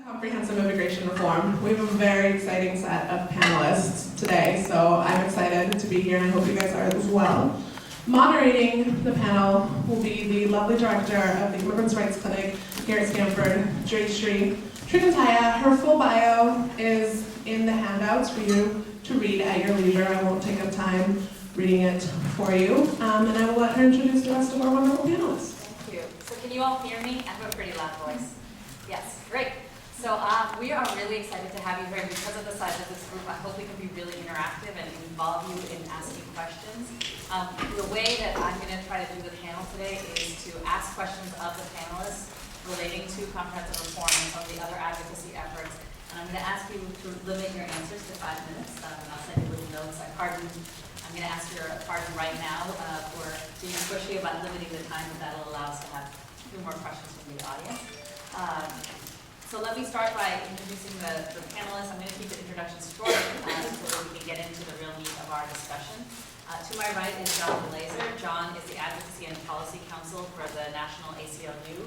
Comprehensive immigration reform. We have a very exciting set of panelists today, so I'm excited to be here and I hope you guys are as well. Moderating the panel will be the lovely director of the Immigrants' Rights Clinic here at Stanford, Jayashree Srinataya. Her full bio is in the handouts for you to read at your leisure. I won't take up time reading it for you, and I will let her introduce the rest of our wonderful panelists. Thank you. So can you all hear me? I have a pretty loud voice. Yes, great. So we are really excited to have you here because of the size of this group. I hope we can be really interactive and involve you in asking questions. The way that I'm going to try to do the panel today is to ask questions of the panelists relating to comprehensive reform and some of the other advocacy efforts. And I'm going to ask you to limit your answers to 5 minutes. And I'll send you little notes. I'm going to ask your pardon right now for being pushy about limiting the time, but that'll allow us to have a few more questions from the audience. So let me start by introducing the panelists. I'm going to keep the introductions short so that we can get into the real meat of our discussion. To my right is John Glazer. John is the Advocacy and Policy Counsel for the National ACLU.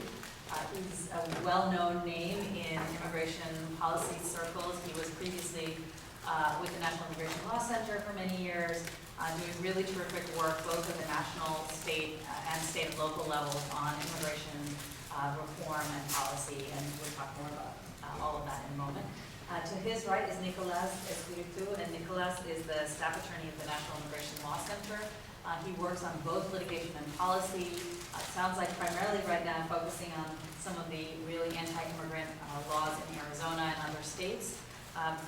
He's a well-known name in immigration policy circles. He was previously with the National Immigration Law Center for many years, doing really terrific work both at the national, state, and local levels on immigration reform and policy, and we'll talk more about all of that in a moment. To his right is Nicolas Espiritu, and Nicolas is the staff attorney at the National Immigration Law Center. He works on both litigation and policy. It sounds like primarily right now focusing on some of the really anti-immigrant laws in Arizona and other states.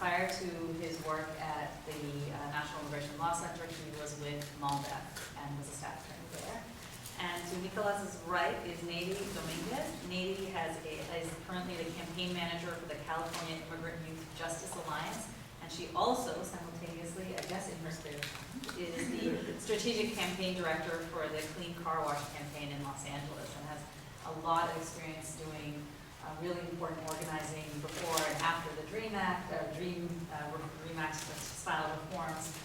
Prior to his work at the National Immigration Law Center, he was with MALDEF and was a staff attorney there. And to Nicolas's right is Nady Dominguez. Nady is currently the campaign manager for the California Immigrant Youth Justice Alliance, and she also simultaneously, I guess in her spare time, is the strategic campaign director for the Clean Car Wash campaign in Los Angeles, and has a lot of experience doing really important organizing before and after the DREAM Act, DREAM Act style reforms,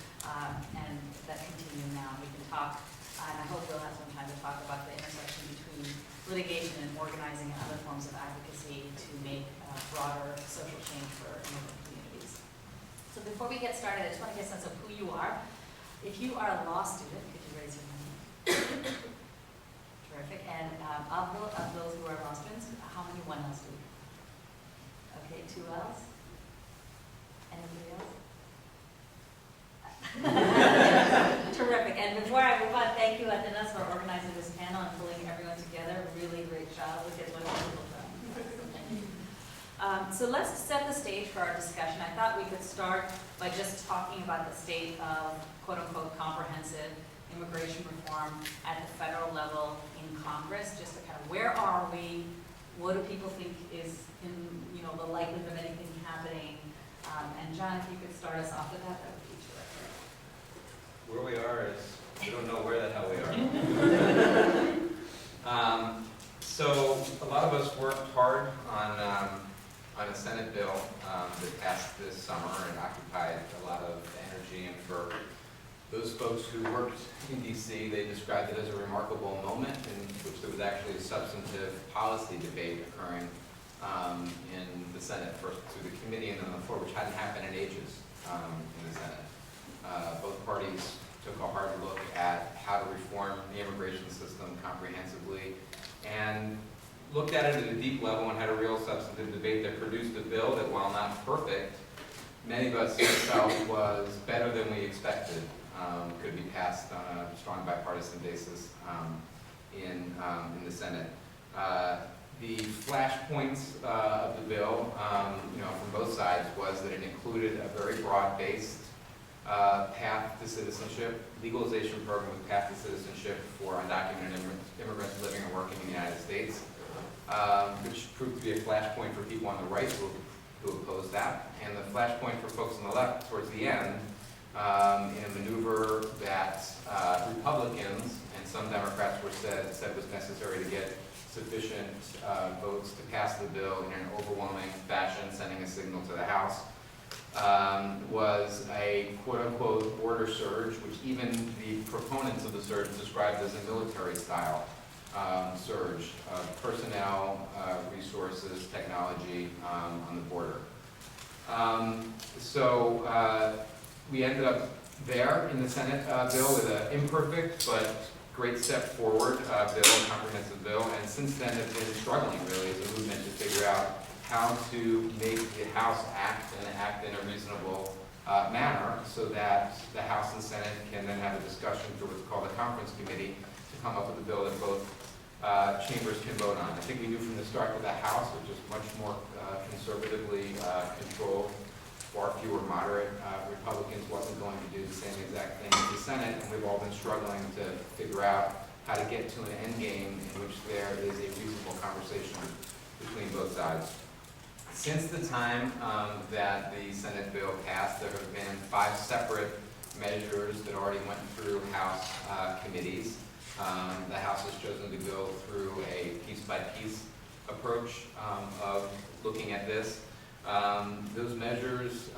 and that continue now. We can talk. And I hope we'll have some time to talk about the intersection between litigation and organizing and other forms of advocacy to make broader social change for immigrant communities. So before we get started, I just want to get a sense of who you are. If you are a law student, could you raise your hand? Terrific. And of those who are law students, how many 1Ls do we have? Okay, 2Ls? Anybody else? Terrific. And before I move on, thank you, Atenas, for organizing this panel and pulling everyone together. Really great job. Look at what people done. So let's set the stage for our discussion. I thought we could start by just talking about the state of quote-unquote comprehensive immigration reform at the federal level in Congress, just to kind of where are we, what do people think is in the likelihood of anything happening, and John, if you could start us off with that would be terrific. Where we are is, we don't know where the hell we are. So a lot of us worked hard on a Senate bill that passed this summer and occupied a lot of energy, and for those folks who worked in DC, they described it as a remarkable moment in which there was actually a substantive policy debate occurring in the Senate, first through the committee and then on the floor, which hadn't happened in ages in the Senate. Both parties took a hard look at how to reform the immigration system comprehensively and looked at it at a deep level and had a real substantive debate that produced a bill that, while not perfect, many of us felt was better than we expected. Could be passed on a strong bipartisan basis in the Senate. The flashpoints of the bill, from both sides, was that it included a very broad-based path to citizenship, legalization program with path to citizenship for undocumented immigrants living and working in the United States, which proved to be a flashpoint for people on the right who opposed that, and the flashpoint for folks on the left towards the end, in a maneuver that Republicans and some Democrats said was necessary to get sufficient votes to pass the bill in an overwhelming fashion, sending a signal to the House, was a quote-unquote border surge, which even the proponents of the surge described as a military-style surge of personnel, resources, technology on the border. We ended up there in the Senate bill with an imperfect but great step forward bill, a comprehensive bill, and since then have been struggling really as a movement to figure out how to make the House act and act in a reasonable manner so that the House and Senate can then have a discussion through what's called a conference committee to come up with a bill that both chambers can vote on. I think we knew from the start that the House, which is much more conservatively controlled, far fewer moderate Republicans, wasn't going to do the same exact thing as the Senate, and we've all been struggling to figure out how to get to an end game in which there is a reasonable conversation between both sides. Since the time that the Senate bill passed, there have been 5 separate measures that already went through House committees. The House has chosen to go through a piece-by-piece approach of looking at this. Those measures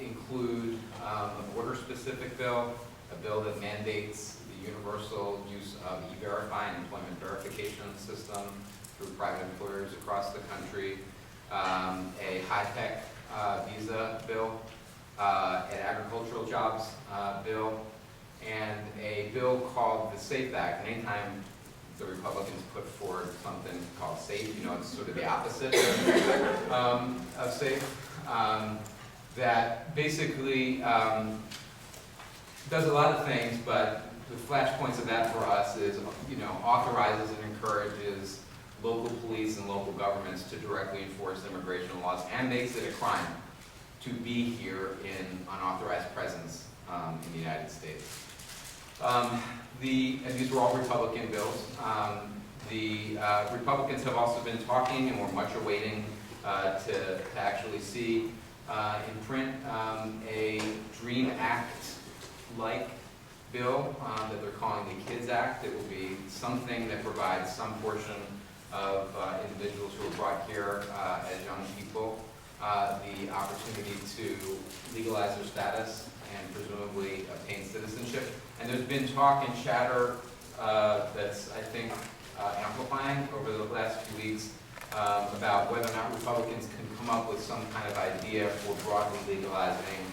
include a border-specific bill, a bill that mandates the universal use of E-Verify, an employment verification system through private employers across the country, a high-tech visa bill, an agricultural jobs bill, and a bill called the SAFE Act. And anytime the Republicans put forward something called SAFE, it's sort of the opposite of SAFE, that basically does a lot of things, but the flashpoints of that for us is, authorizes and encourages local police and local governments to directly enforce immigration laws and makes it a crime to be here in unauthorized presence in the United States. And these were all Republican bills. The Republicans have also been talking, and we're much awaiting to actually see in print a DREAM Act-like bill that they're calling the KIDS Act. It will be something that provides some portion of individuals who are brought here as young people the opportunity to legalize their status and presumably obtain citizenship. And there's been talk and chatter that's, I think, amplifying over the last few weeks about whether or not Republicans can come up with some kind of idea for broadly legalizing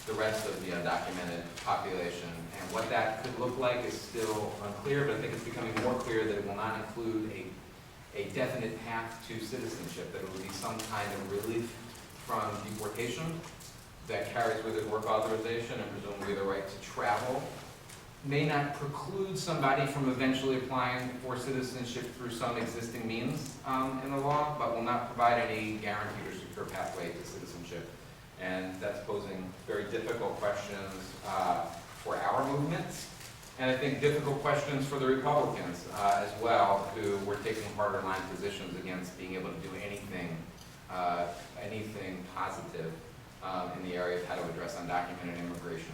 the rest of the undocumented population. And what that could look like is still unclear, but I think it's becoming more clear that it will not include a definite path to citizenship, that it will be some kind of relief from deportation that carries with it work authorization and presumably the right to travel. May not preclude somebody from eventually applying for citizenship through some existing means in the law, but will not provide any guaranteed or secure pathway to citizenship. And that's posing very difficult questions for our movements, and I think difficult questions for the Republicans as well, who were taking harder line positions against being able to do anything positive in the area of how to address undocumented immigration.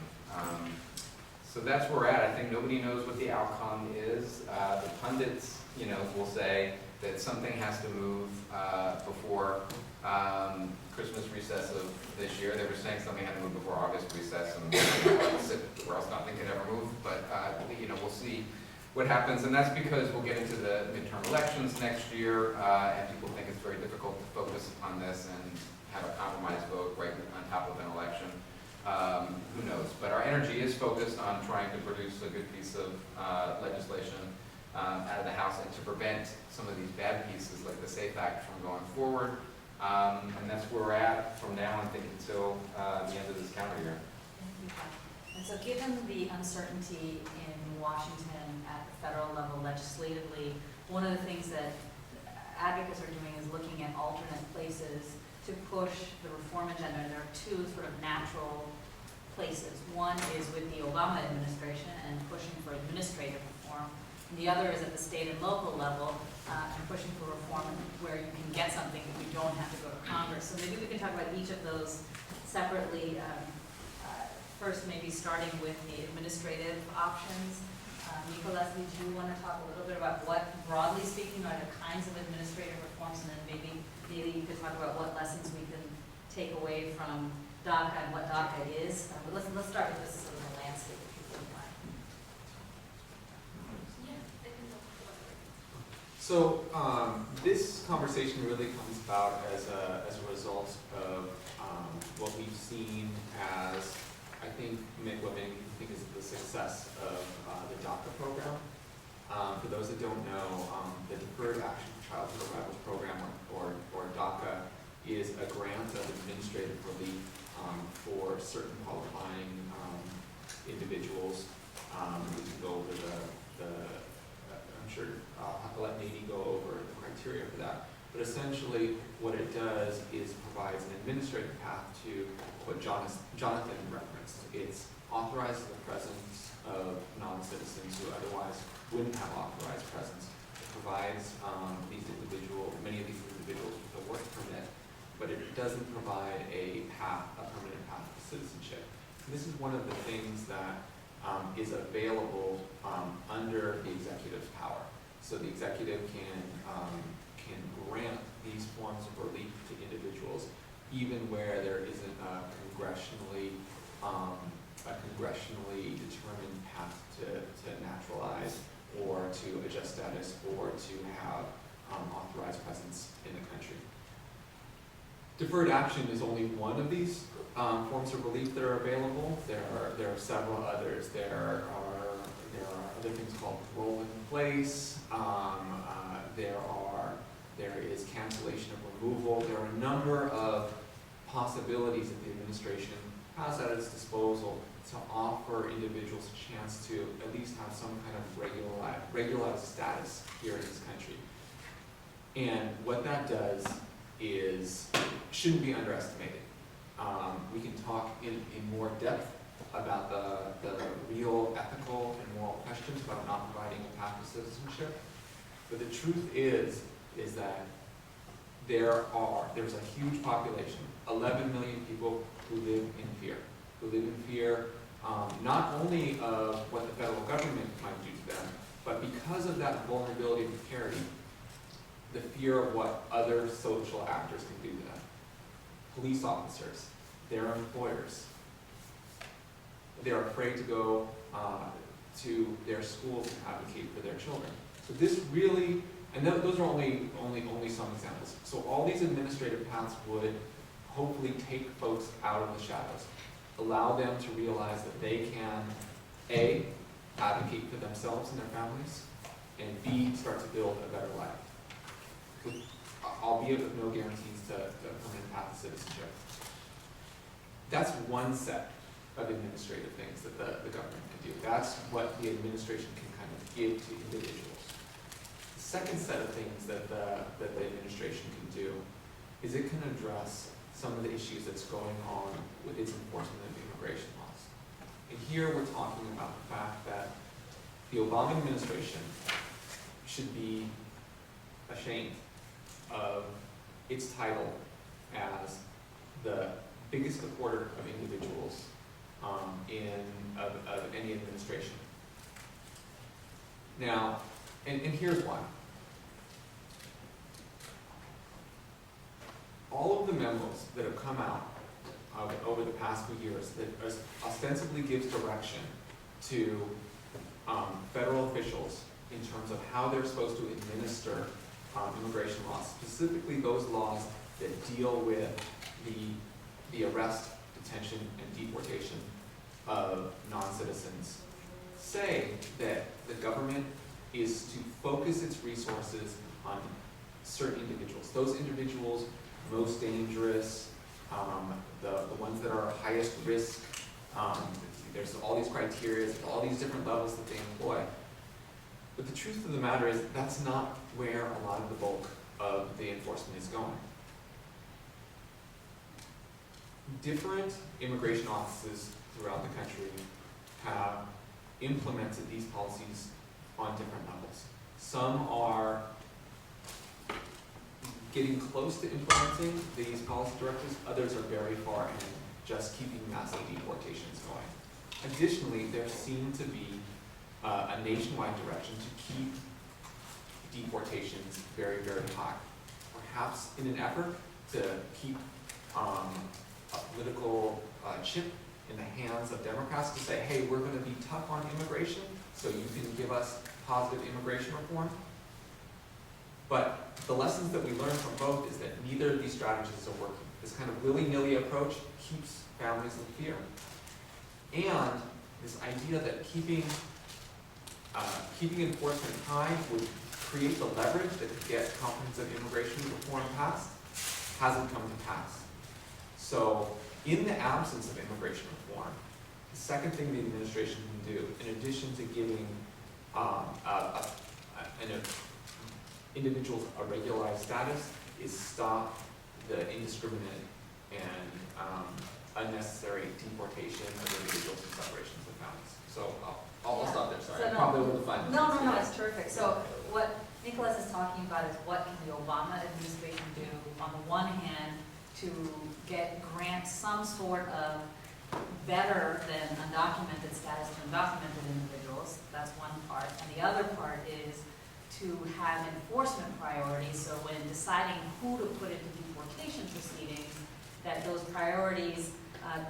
So that's where we're at. I think nobody knows what the outcome is. The pundits, will say that something has to move before Christmas recess of this year. They were saying something had to move before August recess, and or else nothing could ever move. But we'll see what happens, and that's because we'll get into the midterm elections next year, and people think it's very difficult to focus on this and have a compromise vote right on top of an election. Who knows? But our energy is focused on trying to produce a good piece of legislation out of the House and to prevent some of these bad pieces like the SAFE Act from going forward. And that's where we're at from now, I think, until the end of this calendar year. Thank you, Pat. And so given the uncertainty in Washington at the federal level legislatively, one of the things that advocates are doing is looking at alternate places to push the reform agenda. And there are 2 sort of natural places. One is with the Obama administration and pushing for administrative reform. And the other is at the state and local level and pushing for reform where you can get something that you don't have to go to Congress. So maybe we can talk about each of those separately. First, maybe starting with the administrative options. Nicolas, did you want to talk a little bit about what, broadly speaking, are the kinds of administrative reforms, and then maybe you could talk about what lessons we can take away from DACA and what DACA is. But let's start with this sort of the landscape, if you wouldn't mind. So this conversation really comes about as a result of what we've seen as, I think, what many people think is the success of the DACA program. For those that don't know, the Deferred Action for Childhood Arrivals program, or DACA, is a grant of administrative relief for certain qualifying individuals. We can go over I'm sure I'll have to let Nady go over the criteria for that. But essentially, what it does is provides an administrative path to what Jonathan referenced. It's authorizes the presence of non-citizens who otherwise wouldn't have authorized presence. It provides many of these individuals with a work permit, but it doesn't provide a permanent path to citizenship. So this is one of the things that is available under the executive's power. So the executive can grant these forms of relief to individuals, even where there isn't a congressionally determined path to naturalize, or to adjust status, or to have authorized presence in the country. Deferred action is only one of these forms of relief that are available. There are several others. There are other things called parole in place. There is cancellation of removal. There are a number of possibilities that the administration has at its disposal to offer individuals a chance to at least have some kind of regularized status here in this country. And what that does shouldn't be underestimated. We can talk in more depth about the real ethical and moral questions about not providing a path to citizenship. But the truth is that there's a huge population, 11 million people who live in fear, not only of what the federal government might do to them, but because of that vulnerability and precarity, the fear of what other social actors can do to them. Police officers, their employers. They're afraid to go to their schools and advocate for their children. So this really, and those are only some examples. So all these administrative paths would hopefully take folks out of the shadows, allow them to realize that they can, A, advocate for themselves and their families, and B, start to build a better life, albeit with no guarantees to a permanent path to citizenship. That's one set of administrative things that the government can do. That's what the administration can kind of give to individuals. The second set of things that the administration can do is it can address some of the issues that's going on with its enforcement of immigration laws. And here we're talking about the fact that the Obama administration should be ashamed of its title as the biggest supporter of individuals of any administration. Now, and here's why. All of the memos that have come out over the past few years that ostensibly gives direction to federal officials in terms of how they're supposed to administer immigration laws, specifically those laws that deal with the arrest, detention, and deportation of non-citizens, say that the government is to focus its resources on certain individuals. Those individuals most dangerous, the ones that are highest risk. There's all these criteria, all these different levels that they employ. But the truth of the matter is that's not where a lot of the bulk of the enforcement is going. Different immigration offices throughout the country have implemented these policies on different levels. Some are getting close to implementing these policy directives, others are very far and just keeping massive deportations going. Additionally, there seems to be a nationwide direction to keep deportations very, very high. Perhaps in an effort to keep a political chip in the hands of Democrats to say, hey, we're going to be tough on immigration, so you can give us positive immigration reform. But the lessons that we learned from both is that neither of these strategies are working. This kind of willy-nilly approach keeps families in fear. And this idea that keeping enforcement high would create the leverage that could get comprehensive immigration reform passed hasn't come to pass. So in the absence of immigration reform, the second thing the administration can do, in addition to giving individuals a regularized status, is stop the indiscriminate and unnecessary deportation of individuals and separations of families. So I'll Yeah. stop there, sorry. So I no. probably would have fun. No, it's terrific. So what Nicholas is talking about is what can the Obama administration do, on the one hand, to grant some sort of better than undocumented status to undocumented individuals. That's one part. And the other part is to have enforcement priorities, so when deciding who to put into deportation proceedings, that those priorities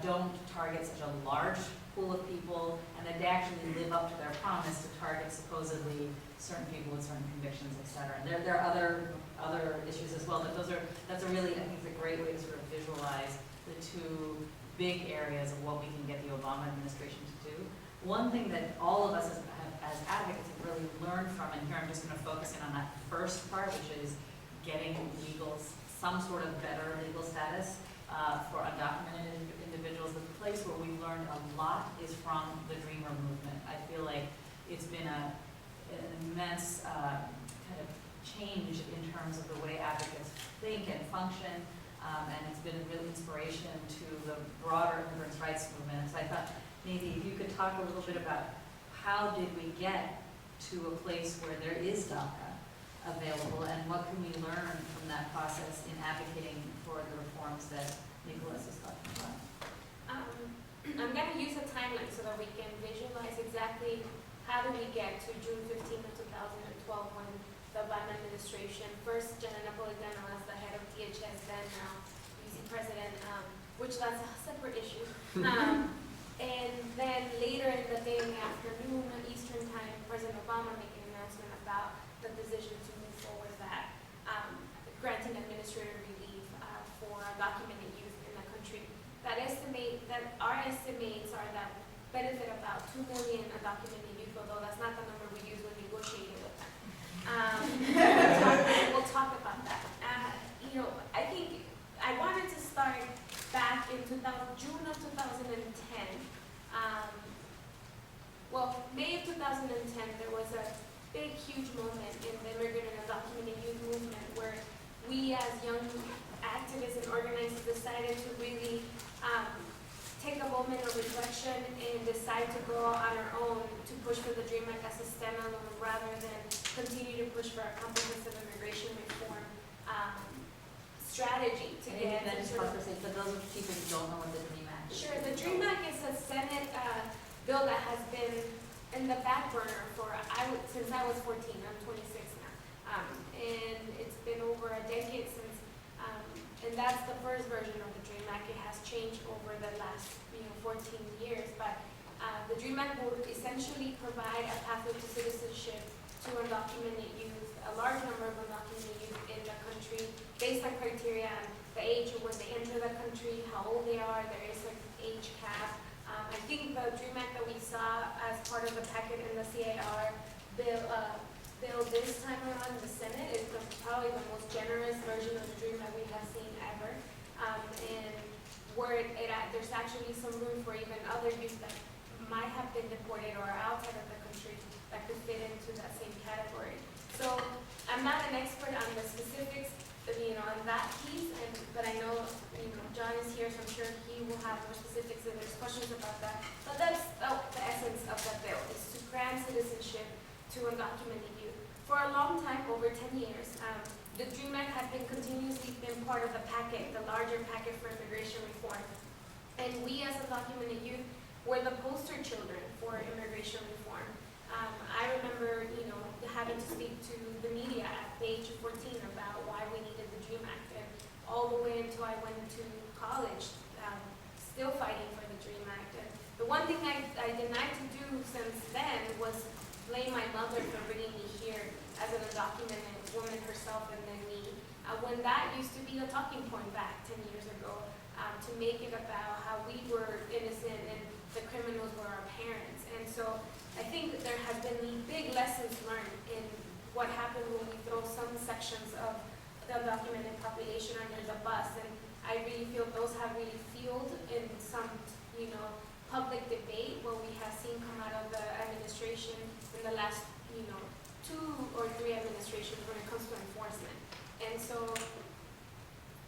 don't target such a large pool of people, and that they actually live up to their promise to target supposedly certain people with certain convictions, et cetera. And there are other issues as well, but that's a really, I think it's a great way to sort of visualize the two big areas of what we can get the Obama administration to do. One thing that all of us as advocates have really learned from, and here I'm just going to focus in on that first part, which is getting some sort of better legal status for undocumented individuals. The place where we've learned a lot is from the Dreamer movement. I feel like it's been an immense kind of change in terms of the way advocates think and function, and it's been a real inspiration to the broader immigrants' rights movement. So I thought maybe if you could talk a little bit about how did we get to a place where there is DACA available, and what can we learn from that process in advocating for the reforms that Nicholas is talking about? I'm going to use a timeline so that we can visualize exactly how do we get to June 15th of 2012 when the Obama administration, first Janet Napolitano as the head of DHS, then UC president, which that's a separate issue. And then later in the day, in the afternoon, Eastern time, President Obama making an announcement about the decision to move forward that granting administrative relief for undocumented youth in the country. That our estimates are that benefit about 2 million undocumented youth, although that's not the number we use when negotiating with them. We'll talk about that. I think I wanted to start back in June of 2010. May of 2010, there was a big, huge moment in the immigrant and undocumented youth movement where we as young activists and organizers decided to really take a moment of reflection and decide to go on our own to push for the DREAM Act as a standalone rather than continue to push for a comprehensive immigration reform strategy to get For those of people who don't know what the DREAM Act is. Sure, the DREAM Act is a Senate bill that has been in the back burner since I was 14. I'm 26 now, and it's been over a decade since. And that's the first version of the DREAM Act. It has changed over the last 14 years, but the DREAM Act will essentially provide a pathway to citizenship to undocumented youth, a large number of undocumented youth in the country, based on criteria and the age of when they enter the country, how old they are. There is an age cap. I think the DREAM Act that we saw as part of the packet in the CAR bill this time around in the Senate is probably the most generous version of the DREAM that we have seen ever. And where there's actually some room for even other youth that might have been deported or are outside of the country that could fit into that same category. So I'm not an expert on the specifics, on that piece, but I know, John is here, so I'm sure he will have more specifics if there's questions about that. But that's the essence of the bill, is to grant citizenship to undocumented youth. For a long time, over 10 years, the DREAM Act has continuously been part of the packet, the larger packet for immigration reform. And we as undocumented youth were the poster children for immigration reform. I remember, having to speak to the media at the age of 14 about why we needed the DREAM Act, and all the way until I went to college, still fighting for the DREAM Act. And the one thing I denied to do since then was blame my mother for bringing me here as an undocumented woman herself and then me, when that used to be a talking point back 10 years ago, to make it about how we were innocent and the criminals were our parents. And so I think that there has been big lessons learned in what happened when we throw some sections of the undocumented population under the bus. And I really feel those have really fueled in some, public debate what we have seen come out of the administration in the last, 2 or 3 administrations when it comes to enforcement. And so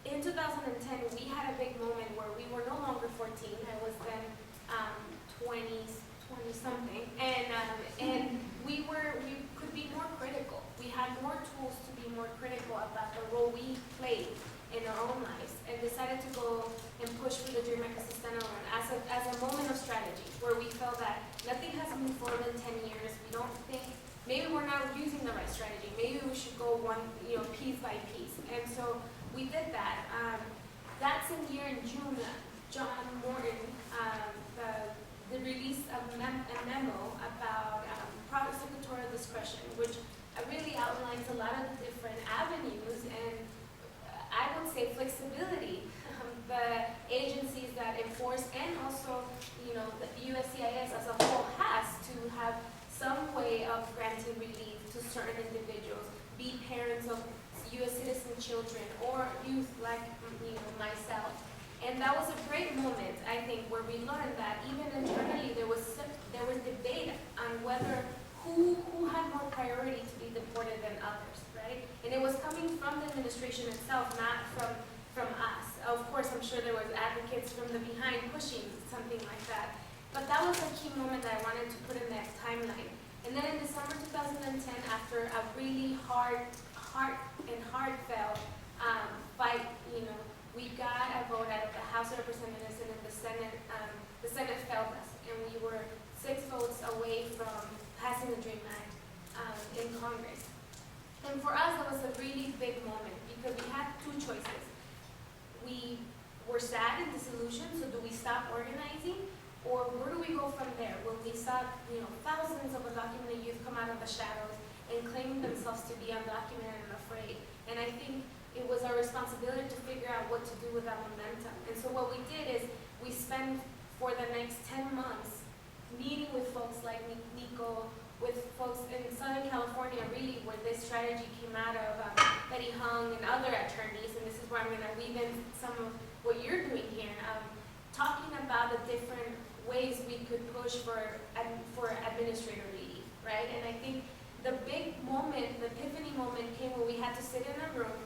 in 2010, we had a big moment where we were no longer 14. I was then 20 something, and we could be more critical. We had more tools to be more critical about the role we played in our own lives, and decided to go and push for the Dream Equity Standalone as a moment of strategy, where we felt that nothing has moved forward in 10 years. We don't think, maybe we're not using the right strategy. Maybe we should go piece by piece. And so we did that. That same year in June, John Morton, the release of a memo about prosecutorial discretion, which really outlines a lot of the different avenues and I would say flexibility the agencies that enforce and also the USCIS as a whole has to have some way of granting relief to certain individuals, be parents of U.S. citizen children or youth like myself. And that was a great moment, I think, where we learned that even internally there was debate on whether who had more priority to be deported than others, right? And it was coming from the administration itself, not from us. Of course, I'm sure there was advocates from the behind pushing something like that. But that was a key moment that I wanted to put in that timeline. And then in December 2010, after a really heartfelt fight, we got a vote out of the House of Representatives and in the Senate failed us. And we were 6 votes away from passing the DREAM Act in Congress. And for us, that was a really big moment because we had 2 choices. We were sad and disillusioned, so do we stop organizing? Or where do we go from there when we saw thousands of undocumented youth come out of the shadows and claim themselves to be undocumented and afraid? And I think it was our responsibility to figure out what to do with that momentum. And so what we did is we spent for the next 10 months meeting with folks like Nico, with folks in Southern California, really where this strategy came out of Betty Hung and other attorneys, and this is where I'm going to weave in some of what you're doing here, talking about the different ways we could push for administrator relief, right? And I think the big moment, the epiphany moment came when we had to sit in a room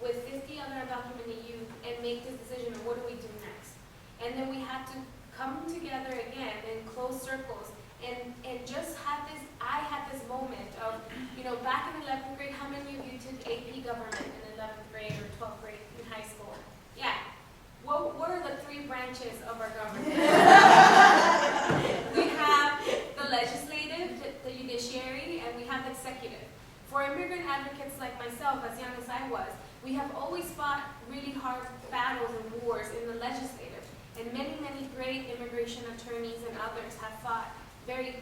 with 50 other undocumented youth and make this decision of what do we do next. And then we had to come together again in closed circles and just have this, I had this moment of, back in 11th grade, how many of you took AP government in 11th grade or 12th grade in high school? Yeah. What are the 3 branches of our government? We have the legislative, the judiciary, and we have the executive. For immigrant advocates like myself, as young as I was, we have always fought really hard battles and wars in the legislative. And many, many great immigration attorneys and others have fought very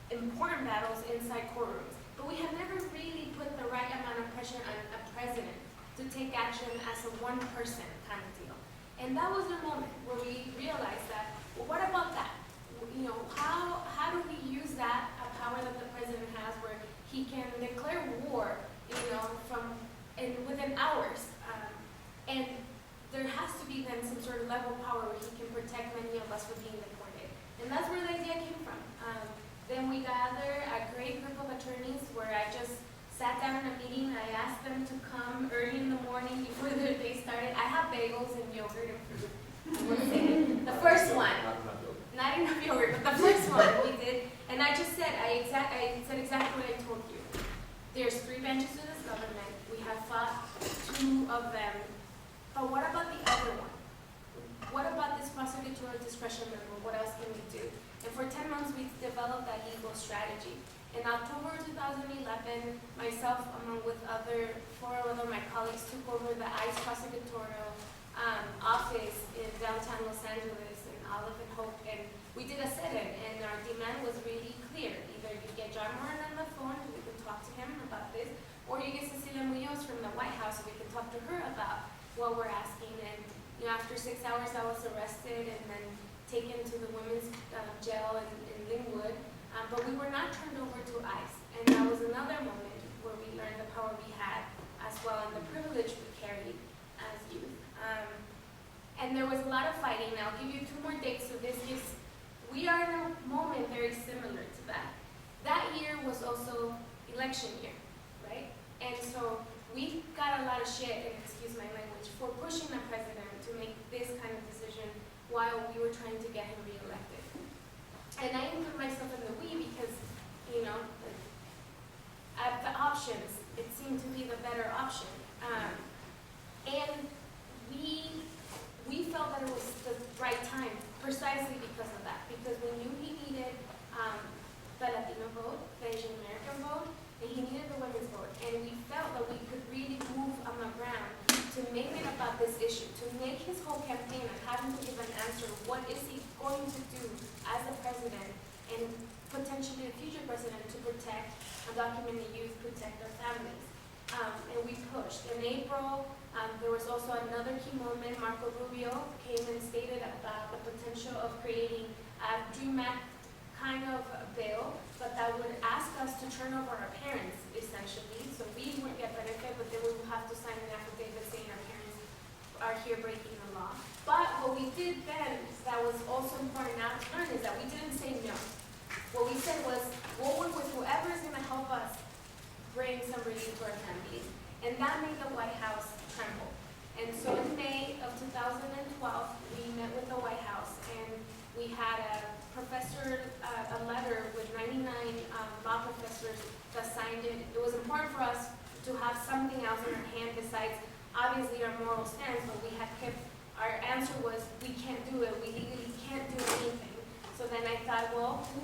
important battles inside courtrooms. But we have never really put the right amount of pressure on a president to take action as a one-person kind of deal. And that was the moment where we realized that, well, what about that? How do we use that power that the president has where he can declare war, within hours? And there has to be then some sort of level of power where he can protect many of us from being deported. And that's where the idea came from. Then we gathered a great group of attorneys where I just sat down in a meeting. I asked them to come early in the morning before their day started. I have bagels and yogurt and fruit. I would say the first one, not enough yogurt, but the first one we did. And I just said, I said exactly what I told you. There's 3 branches to this government. We have fought 2 of them. But what about the other one? What about this prosecutorial discretion memo? What else can we do? And for 10 months, we developed that legal strategy. In October 2011, myself, along with 4 other my colleagues, took over the ICE prosecutorial office in downtown Los Angeles in Olive and Hope, and we did a sit-in, and our demand was really clear. Either you get John Moran on the phone, we could talk to him about this, Or you get Cecilia Munoz from the White House, so we can talk to her about what we're asking. And after 6 hours, I was arrested and then taken to the women's jail in Linwood. But we were not turned over to ICE. And that was another moment where we learned the power we had as well and the privilege we carried as youth. And there was a lot of fighting. Now, I'll give you 2 more dates, so this gives, we are in a moment very similar to that. That year was also election year, right? And so we got a lot of shit, and excuse my language, for pushing the president to make this kind of decision while we were trying to get him reelected. And I even put myself in the we because, at the options, it seemed to be the better option. And we felt that it was the right time precisely because of that, because we knew he needed the Latino vote, the Asian American vote, and he needed the women's vote. And we felt that we could really move on the ground to make it about this issue, to make his whole campaign of having to give an answer, what is he going to do as a president and potentially a future president to protect undocumented youth, protect their families. And we pushed. In April, there was also another key moment. Marco Rubio came and stated about the potential of creating a DREAM Act kind of a bill, but that would ask us to turn over our parents, essentially. So we would get benefit, but then we would have to sign an affidavit saying our parents are here breaking the law. But what we did then, that was also important now to learn, is that we didn't say no. What we said was, we'll work with whoever is going to help us bring some relief to our families. And that made the White House tremble. And so in May of 2012, we met with the White House, and we had a letter with 99 law professors that signed it. It was important for us to have something else in our hand besides obviously our moral stance, but we had kept, our answer was, we can't do it, we legally can't do anything. So then I thought, well, who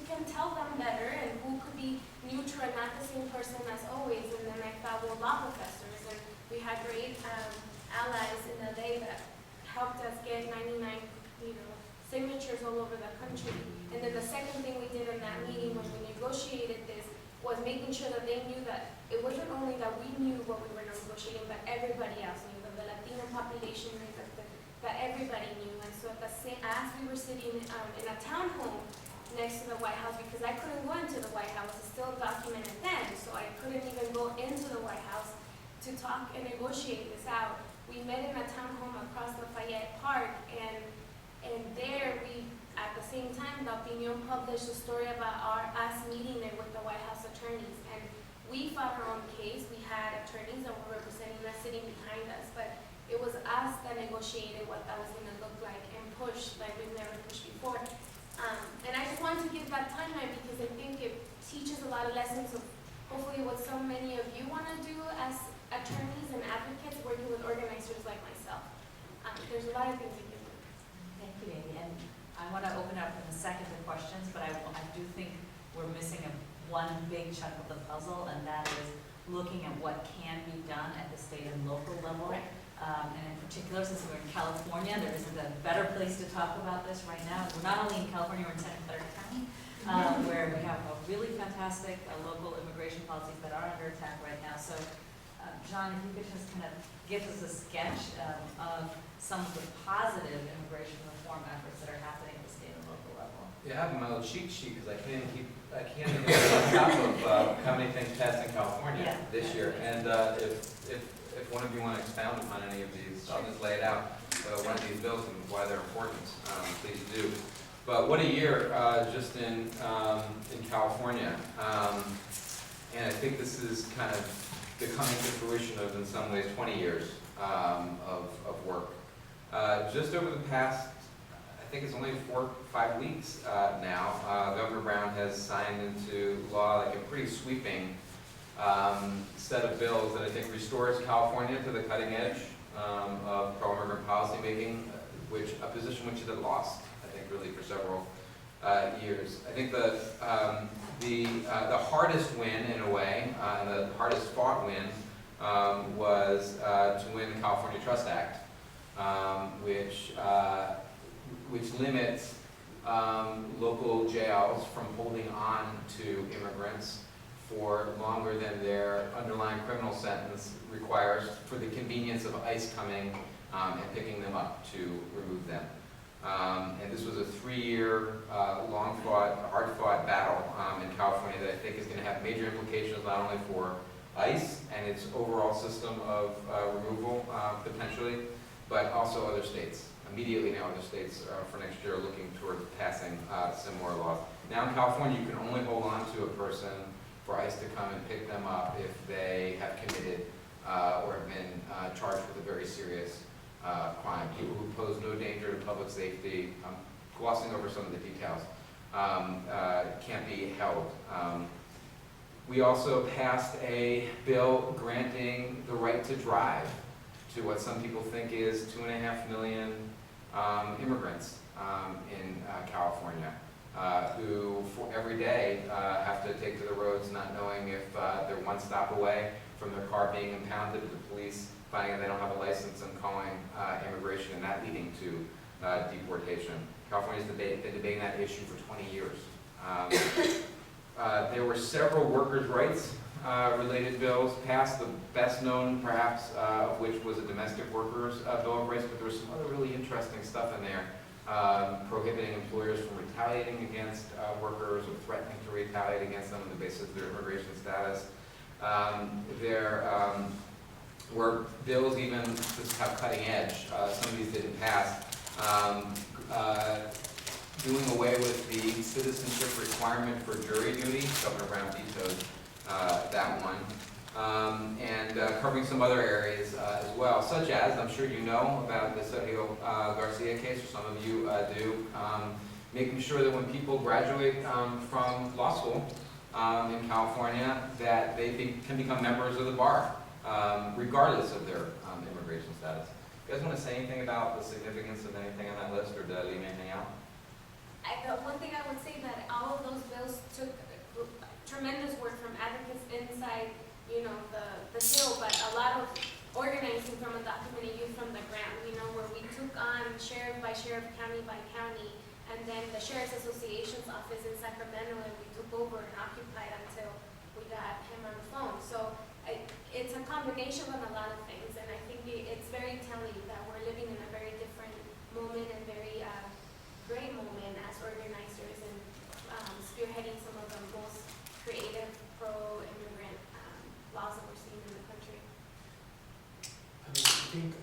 can tell them better, and who could be neutral and not the same person as always? And then I thought, well, law professors, and we had great allies in LA that helped us get 99, signatures all over the country. And then the second thing we did in that meeting when we negotiated this was making sure that they knew that it wasn't only that we knew what we were negotiating, but everybody else knew, that the Latino population knew, that everybody knew. And so as we were sitting in a townhome next to the White House, because I couldn't go into the White House, it's still documented then, so I couldn't even go into the White House to talk and negotiate this out. We met in a townhome across Lafayette Park, and there we, at the same time, the Opinion published a story about us meeting there with the White House attorneys, and we fought our own case. We had attorneys that were representing us sitting behind us, but it was us that negotiated what that was going to look like and pushed like we've never pushed before. And I just wanted to give that timeline because I think it teaches a lot of lessons of hopefully what so many of you want to do as attorneys and advocates working with organizers like myself. There's a lot of things we can do. Thank you, Amy. And I want to open up in a second to questions, but I do think we're missing one big chunk of the puzzle, and that is looking at what can be done at the state and local level. Right. And in particular, since we're in California, there isn't a better place to talk about this right now. We're not only in California, we're in Santa Clara County, where we have a really fantastic local immigration policies that are under attack right now. So, John, if you could just kind of give us a sketch of some of the positive immigration reform efforts that are happening at the state and local level. Yeah, I have my little cheat sheet because I can't even keep on top of how many things passed in California this year. And if one of you want to expound upon any of these, I'll just lay it out. One of these bills and why they're important, please do. But what a year just in California. And I think this is kind of coming to fruition of, in some ways, 20 years of work. Just over the past, I think it's only 4 or 5 weeks now, Governor Brown has signed into law like a pretty sweeping set of bills that I think restores California to the cutting edge of pro-immigrant policy making, a position which it had lost, I think, really for several years. I think the hardest win, in a way, and the hardest fought win was to win the California Trust Act, which limits local jails from holding on to immigrants for longer than their underlying criminal sentence requires for the convenience of ICE coming and picking them up to remove them. And this was a 3-year, long-fought, hard-fought battle in California that I think is going to have major implications not only for ICE and its overall system of removal, potentially, but also other states. Immediately now, other states for next year are looking toward passing similar laws. Now in California, you can only hold on to a person for ICE to come and pick them up if they have committed or have been charged with a very serious crime. People who pose no danger to public safety, I'm glossing over some of the details, can't be held. We also passed a bill granting the right to drive to what some people think is 2.5 million immigrants in California who every day have to take to the roads not knowing if they're one stop away from their car being impounded, the police finding they don't have a license and calling immigration and that leading to deportation. California's been debating that issue for 20 years. There were several workers' rights related bills passed, the best known perhaps of which was a domestic workers bill of rights, but there was some other really interesting stuff in there prohibiting employers from retaliating against workers or threatening to retaliate against them on the basis of their immigration status. There were bills even, this is how cutting edge, some of these didn't pass, doing away with the citizenship requirement for jury duty. Governor Brown vetoed that one, and covering some other areas as well, such as, I'm sure you know about the Sergio Garcia case, or some of you do, making sure that when people graduate from law school in California, that they can become members of the bar, regardless of their immigration status. You guys want to say anything about the significance of anything on that list, or did I leave anything out? One thing I would say that all of those bills took tremendous work from advocates inside, the Hill, but a lot of organizing from undocumented youth from the grant, where we took on sheriff by sheriff, county by county, and then the Sheriff's Association's office in Sacramento, and we took over and occupied until we got him on the phone. So it's a combination of a lot of things, and I think it's very telling that we're living in a very different moment and very great moment as organizers and spearheading some of the most creative pro-immigrant laws that we're seeing in the country.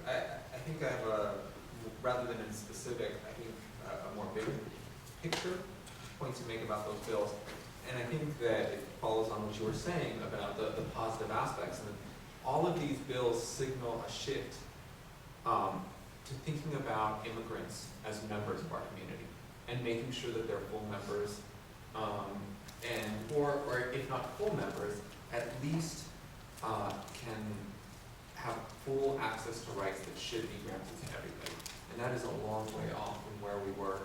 I think I have a, rather than in specific, I think a more big picture point to make about those bills. And I think that it follows on what you were saying about the positive aspects. And all of these bills signal a shift to thinking about immigrants as members of our community and making sure that they're full members, or if not full members, at least can have full access to rights that should be granted to everybody. And that is a long way off from where we were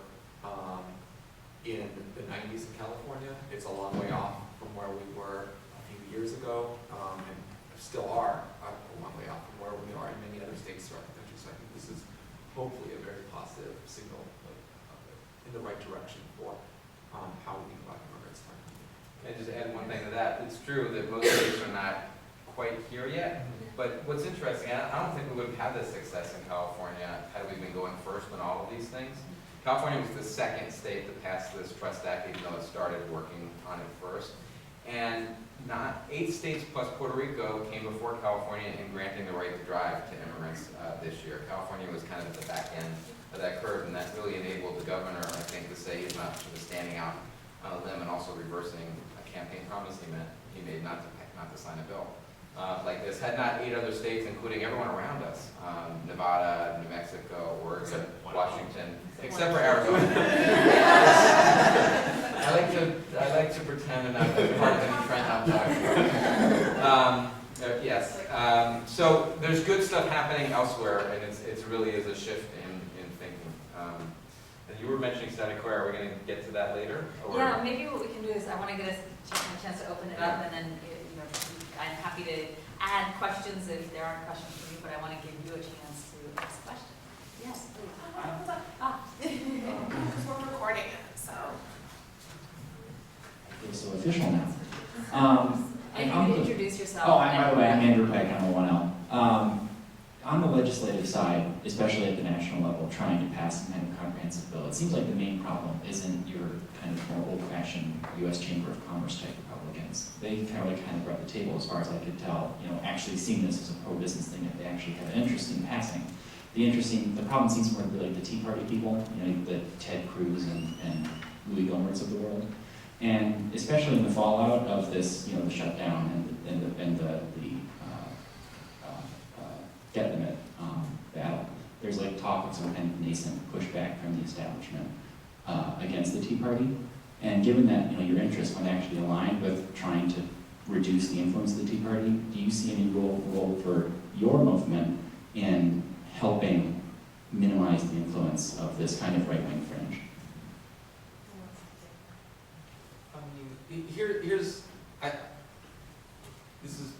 in the 90s in California. It's a long way off from where we were a few years ago, and still are a long way off from where we are in many other states throughout the country. So I think this is hopefully a very positive signal in the right direction for how we think about immigrants. Can I just add one thing to that? It's true that most states are not quite here yet, but what's interesting, I don't think we would have had this success in California had we been going first on all of these things. California was the second state that passed this Trust Act, even though it started working on it first. And not 8 states plus Puerto Rico came before California in granting the right to drive to immigrants this year. California was kind of at the back end of that curve, and that really enabled the governor, I think, to say he's not sort of standing out on a limb and also reversing a campaign promise he made not to sign a bill like this. Had not 8 other states, including everyone around us, Nevada, New Mexico, Oregon, Washington, except for Arizona. I like to pretend and not be part of any trend I'm talking about. Yes. So there's good stuff happening elsewhere, and it really is a shift in thinking. And you were mentioning Santa Clara. Are we going to get to that later? Or? Yeah, maybe what we can do is I want to get a chance to open it up, and then I'm happy to add questions if there aren't questions for you, but I want to give you a chance to ask questions. Yes, please. Because we're recording it, so. I feel so official now. And you can introduce yourself. Oh, by the way, I'm Andrew Peck, I'm a 1L. On the legislative side, especially at the national level, trying to pass some kind of comprehensive bill, it seems like the main problem isn't your kind of more old-fashioned U.S. Chamber of Commerce type Republicans. They kind of rub the table, as far as I could tell, actually seeing this as a pro-business thing, that they actually have an interest in passing. The problem seems more to be like the Tea Party people, the Ted Cruz and Louis Gohmerts of the world. And especially in the fallout of this, the shutdown and the get them at battle, there's like talk of some kind of nascent pushback from the establishment against the Tea Party. And given that your interests aren't actually aligned with trying to reduce the influence of the Tea Party, do you see any role for your movement in helping minimize the influence of this kind of right-wing fringe? This is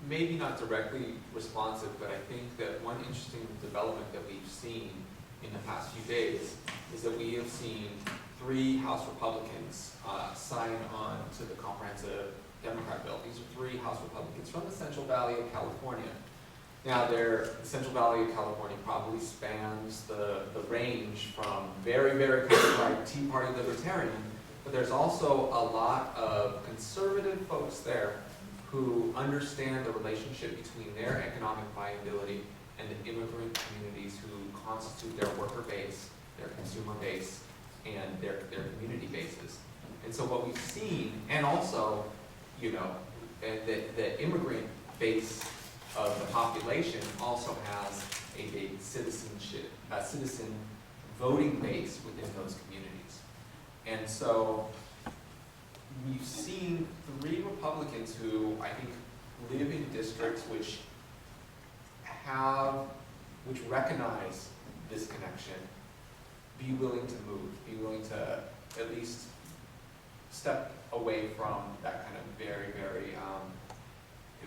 maybe not directly responsive, but I think that one interesting development that we've seen in the past few days is that we have seen 3 House Republicans sign on to the Comprehensive Democrat bill. These are 3 House Republicans from the Central Valley of California. Now, the Central Valley of California probably spans the range from very, very kind of like Tea Party libertarian, but there's also a lot of conservative folks there who understand the relationship between their economic viability and the immigrant communities who constitute their worker base, their consumer base, and their community bases. And so what we've seen, and also, the immigrant base of the population also has a big citizen voting base within those communities. And so we've seen 3 Republicans who I think live in districts which recognize this connection, be willing to move, be willing to at least step away from that kind of very, very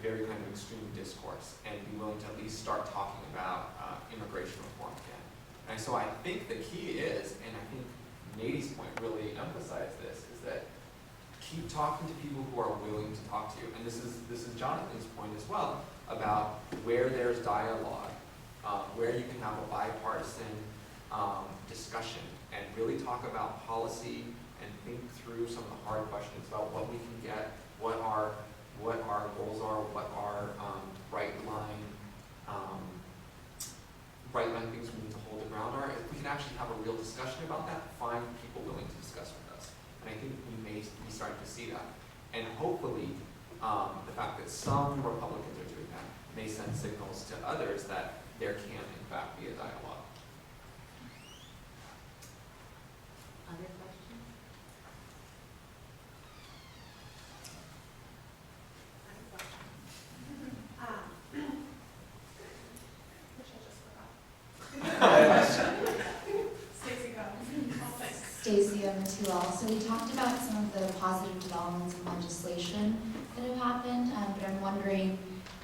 kind of extreme discourse, and be willing to at least start talking about immigration reform again. And so I think the key is, and I think Nady's point really emphasized this, is that keep talking to people who are willing to talk to you. And this is Jonathan's point as well, about where there's dialogue, where you can have a bipartisan discussion and really talk about policy and think through some of the hard questions about what we can get, what our goals are, what our right line things we need to hold the ground are. If we can actually have a real discussion about that, find people willing to discuss with us. And I think we may be starting to see that. And hopefully, the fact that some Republicans are doing that may send signals to others that there can, in fact, be a dialogue. Other questions? Stacey, I'm a 2L. So we talked about some of the positive developments in legislation that have happened, but I'm wondering,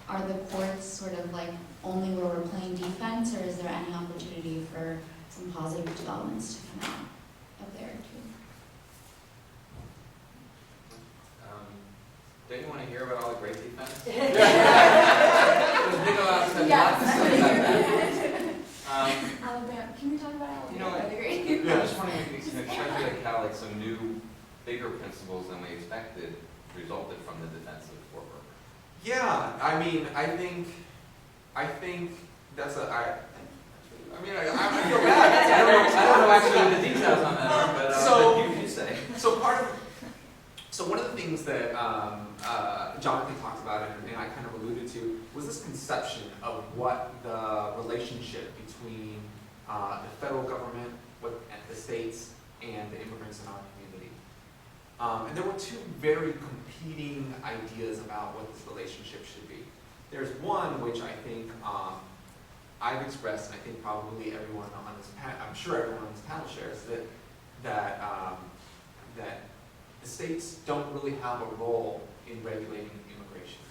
are the courts sort of like only where we're playing defense, or is there any opportunity for some positive developments to come out of there too? Don't you want to hear about all the great defense? Alabama. Can we talk about Alabama? I Great. just wondering if you can expect how like some new, bigger principles than we expected resulted from the defense of court work. Yeah, I mean, I think that's I feel bad. I don't know actually what the details on that are, but you say. So one of the things that Jonathan talked about, and I kind of alluded to, was this conception of what the relationship between the federal government, the states, and the immigrants in our community. And there were 2 very competing ideas about what this relationship should be. There's one which I think I've expressed, and I think probably everyone on this panel, I'm sure everyone on this panel shares, that the states don't really have a role in regulating immigration.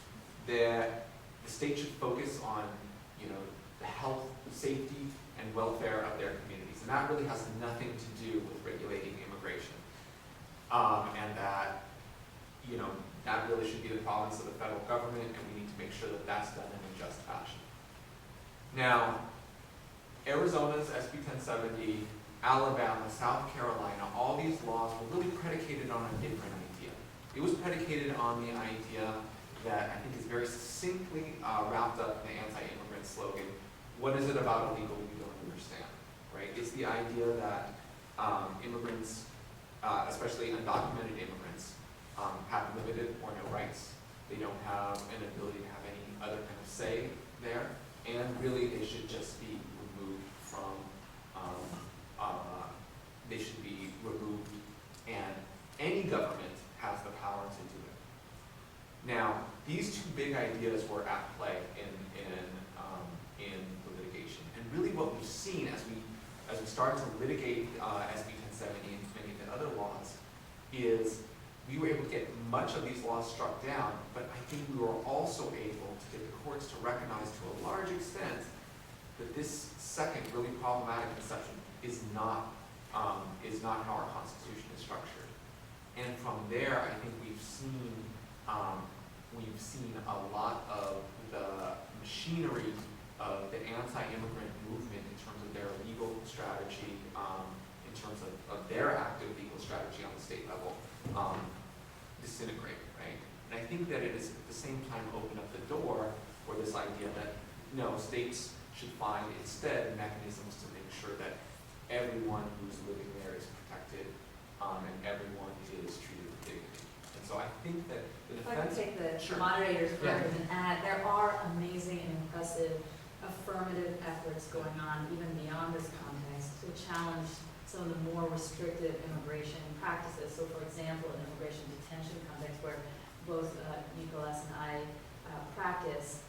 That the state should focus on, the health, safety, and welfare of their communities, and that really has nothing to do with regulating immigration. And that, That really should be the province of the federal government, and we need to make sure that that's done in a just fashion. Now, Arizona's SB 1070, Alabama, South Carolina, all these laws were really predicated on a different idea. It was predicated on the idea that I think is very succinctly wrapped up in the anti-immigrant slogan, what is it about illegal we don't understand, right? It's the idea that immigrants, especially undocumented immigrants, have limited or no rights. They don't have an ability to have any other kind of say there, and really they should just be removed from, they should be removed, and any government has the power to do it. Now, these two big ideas were at play in the litigation, and really what we've seen as we started to litigate SB 1070 and many of the other laws is we were able to get much of these laws struck down, but I think we were also able to get the courts to recognize to a large extent that this second really problematic conception is not how our Constitution is structured. And from there, I think we've seen a lot of the machinery of the anti-immigrant movement in terms of their legal strategy, in terms of their active legal strategy on the state level, disintegrate, right? And I think that it is at the same time open up the door for this idea that, no, states should find instead mechanisms to make sure that everyone who's living there is protected, and everyone is treated with dignity. And so I think that the If I could defense... take the Sure. moderator's Yeah. word and add, there are amazing and impressive affirmative efforts going on even beyond this context to challenge some of the more restrictive immigration practices. So for example, in immigration detention context where both Nicolas and I practice,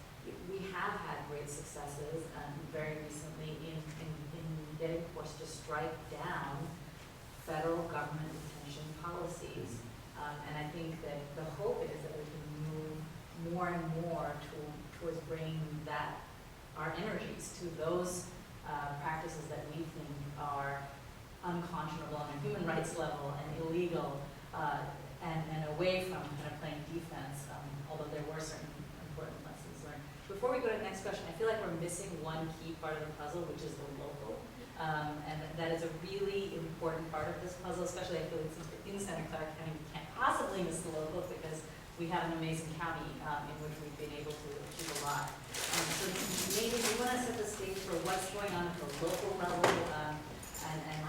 we have had great successes very recently in getting courts to strike down federal government detention policies. And I think that the hope is that we can move more and more towards bringing our energies to those practices that we think are unconscionable on a human rights level and illegal, and away from kind of playing defense, although there were certain important lessons learned. Before we go to the next question, I feel like we're missing one key part of the puzzle, which is the local. And that is a really important part of this puzzle, especially I feel like since we're in Santa Clara County, we can't possibly miss the local because we have an amazing county in which we've been able to achieve a lot. So maybe we want to set the stage for what's going on at the local level, and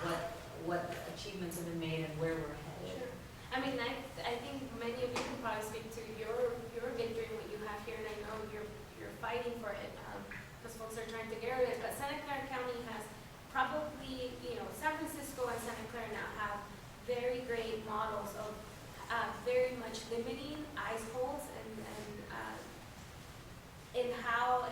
what achievements have been made and where we're headed. Sure. I mean, I think many of you can probably speak to your victory and what you have here, and I know you're fighting for it because folks are trying to get rid of it. But Santa Clara County has probably, San Francisco and Santa Clara now have very great models of very much limiting ICE holds and in how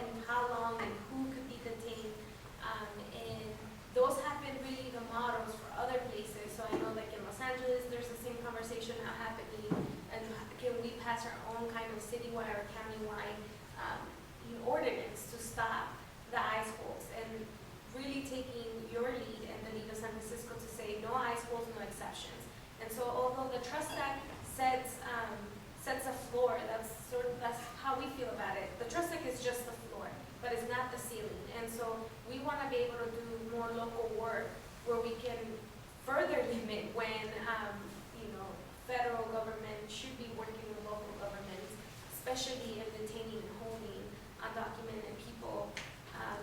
long and who could be detained. And those have been really the models for other places. So I know like in Los Angeles, there's the same conversation now happening. And can we pass our own kind of citywide or countywide ordinance to stop the ICE holds? And really taking your lead and the lead of San Francisco to say no ICE holds, no exceptions. And so although the Trust Act sets a floor, that's how we feel about it. The Trust Act is just the floor, but it's not the ceiling. And so we want to be able to do more local work where we can further limit when federal government should be working with local governments, especially in detaining and holding undocumented people.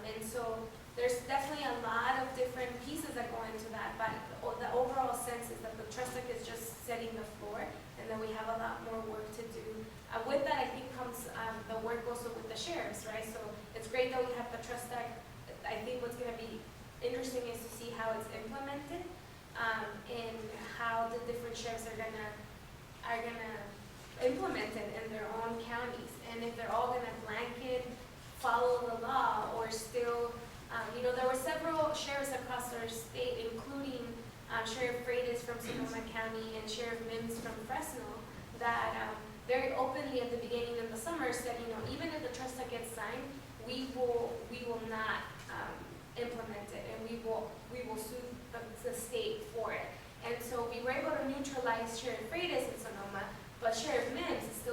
And so there's definitely a lot of different pieces that go into that, but the overall sense is that the Trust Act is just setting the floor, and then we have a lot more work to do. With that, I think comes the work also with the sheriffs, right? So it's great that we have the Trust Act. I think what's going to be interesting is to see how it's implemented, and how the different sheriffs are gonna implement it in their own counties, and if they're all gonna blanket follow the law or still. There were several sheriffs across our state, including Sheriff Freitas from Sonoma County and Sheriff Mims from Fresno, that very openly at the beginning of the summer said, even if the Trust Act gets signed, we will not implement it, and we will sue the state for it. And so we were able to neutralize Sheriff Freitas in Sonoma, but Sheriff Mims is still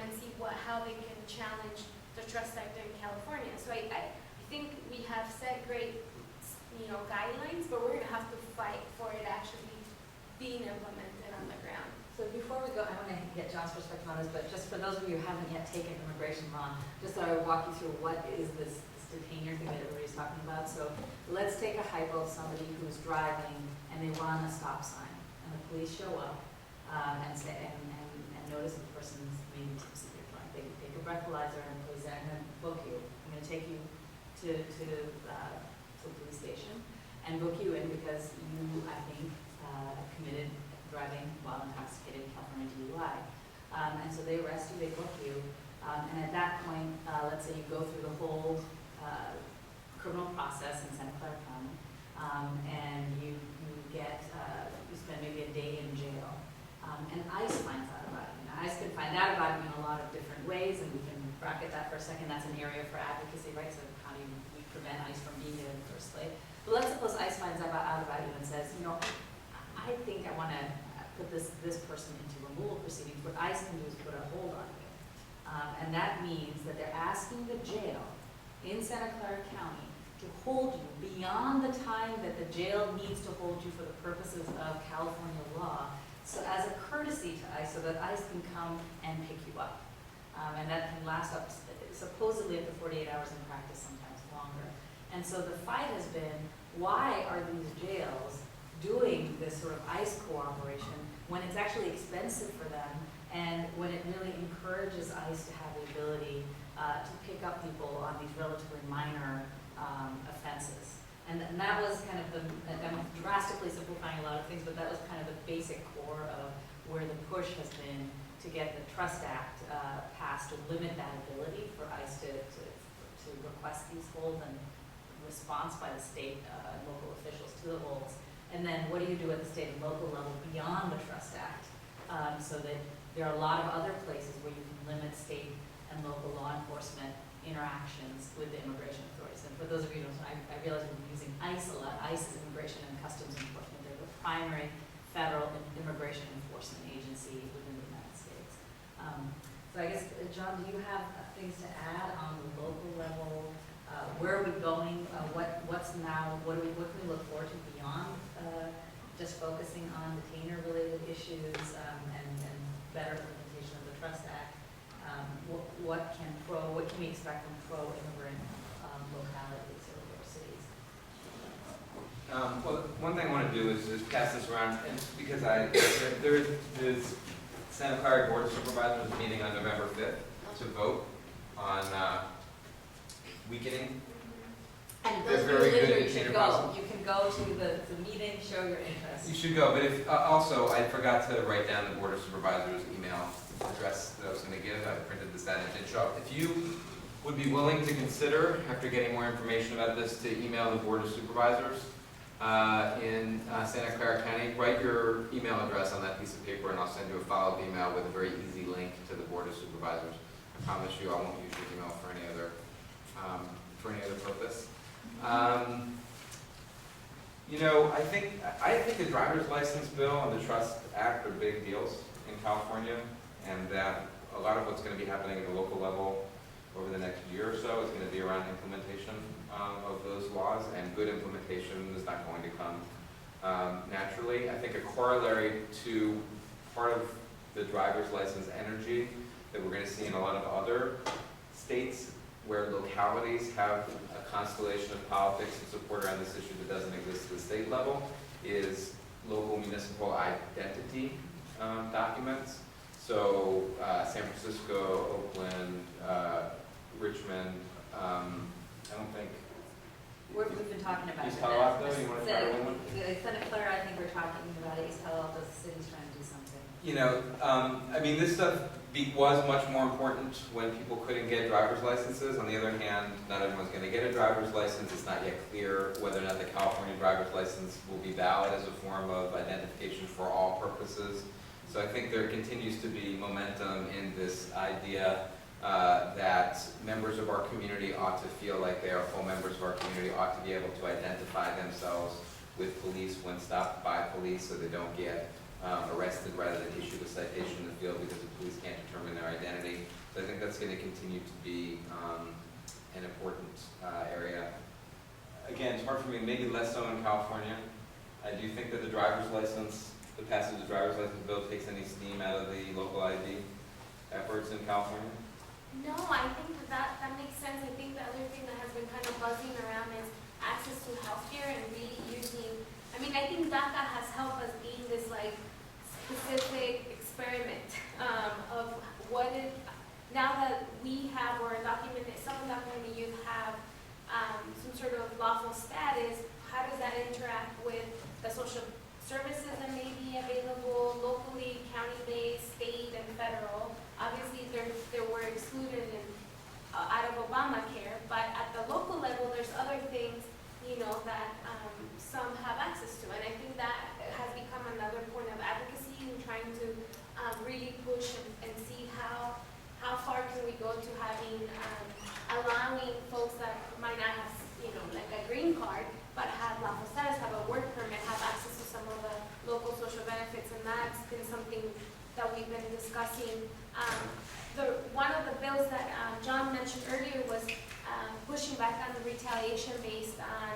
and see how they can challenge the Trust Act in California. So I think we have set great, guidelines, but we're gonna have to fight for it actually being implemented on the ground. So before we go, I want to get John's perspective on this, but just for those of you who haven't yet taken immigration law, just thought I would walk you through what is this detainer thing that everybody's talking about. So let's take a hypo of somebody who's driving and they run a stop sign, and the police show up and notice the person's maybe tipsy or drunk. They take a breathalyzer and the police say, I'm going to book you. I'm going to take you to the police station and book you in because you, I think, committed driving while intoxicated in California DUI. And so they arrest you, they book you, and at that point, let's say you go through the whole criminal process in Santa Clara County, and you spend maybe a day in jail, and ICE finds out about you. Now, ICE can find out about you in a lot of different ways, and we can bracket that for a second. That's an area for advocacy, right? So how do we prevent ICE from being there in the first place? But let's suppose ICE finds out about you and says, I think I want to put this person into removal proceedings. What ICE can do is put a hold on you. And that means that they're asking the jail in Santa Clara County to hold you beyond the time that the jail needs to hold you for the purposes of California law, so as a courtesy to ICE, so that ICE can come and pick you up. And that can last up supposedly up to 48 hours in practice, sometimes longer. And so the fight has been, why are these jails doing this sort of ICE cooperation when it's actually expensive for them and when it really encourages ICE to have the ability to pick up people on these relatively minor offenses. And that was kind of I'm drastically simplifying a lot of things, but that was kind of the basic core of where the push has been to get the Trust Act passed to limit that ability for ICE to request these holds and response by the state and local officials to the holds. And then what do you do at the state and local level beyond the Trust Act? So that there are a lot of other places where you can limit state and local law enforcement interactions with the immigration authorities. And for those of you who don't know, I realize we're using ICE a lot. ICE is Immigration and Customs Enforcement. They're the primary federal immigration enforcement agency within the United States. So I guess, John, do you have things to add on the local level? Where are we going? What's now? What can we look forward to beyond just focusing on detainer-related issues and better implementation of the Trust Act? What can we expect from pro-immigrant localities or cities? Well, one thing I want to do is just pass this around, and because there is Santa Clara Board of Supervisors meeting on November 5th to vote on weakening. And They're those of you very who live good here, at you should detainer go. process. You can go to the meeting, show your interest. You should go, but if also I forgot to write down the Board of Supervisors email address that I was going to give. I printed this out and it didn't show up. If you would be willing to consider, after getting more information about this, to email the Board of Supervisors in Santa Clara County, write your email address on that piece of paper and I'll send you a follow-up email with a very easy link to the Board of Supervisors. I promise you I won't use your email for any other purpose. I think the driver's license bill and the Trust Act are big deals in California, and that a lot of what's going to be happening at the local level over the next year or so is going to be around implementation of those laws, and good implementation is not going to come naturally. I think a corollary to part of the driver's license energy that we're going to see in a lot of other states where localities have a constellation of politics and support around this issue that doesn't exist at the state level is local municipal identity documents. So San Francisco, Oakland, Richmond, I don't think. We've been talking about East Palo Alto, you want to try the- one? Santa Clara, I think we're talking about it. East Palo Alto, the city's trying to do something. This stuff was much more important when people couldn't get driver's licenses. On the other hand, not everyone's going to get a driver's license. It's not yet clear whether or not the California driver's license will be valid as a form of identification for all purposes. So I think there continues to be momentum in this idea that members of our community ought to feel like they are full members of our community, ought to be able to identify themselves with police when stopped by police so they don't get arrested rather than issued a citation in the field because the police can't determine their identity. So I think that's going to continue to be an important area. Again, it's hard for me, maybe less so in California. I do think that the passage of the driver's license bill takes any steam out of the local ID efforts in California. No, I think that makes sense. I think the other thing that has been kind of buzzing around is access to healthcare and really using, I mean, I think DACA has helped us gain this like specific experiment of what it, now that we have, or some undocumented youth have some sort of lawful status, how does that interact with the social services that may be available locally, county-based, state, and federal? Obviously, they were excluded out of Obamacare, but at the local level, there's other things, that some have access to. And I think that has become another point of advocacy in trying to really push and see how far can we go to having, allowing folks that might not have, like a green card, but have lawful status, have a work permit, have access to some of the local social benefits, and that's been something that we've been discussing. One of the bills that John mentioned earlier was pushing back on the retaliation based on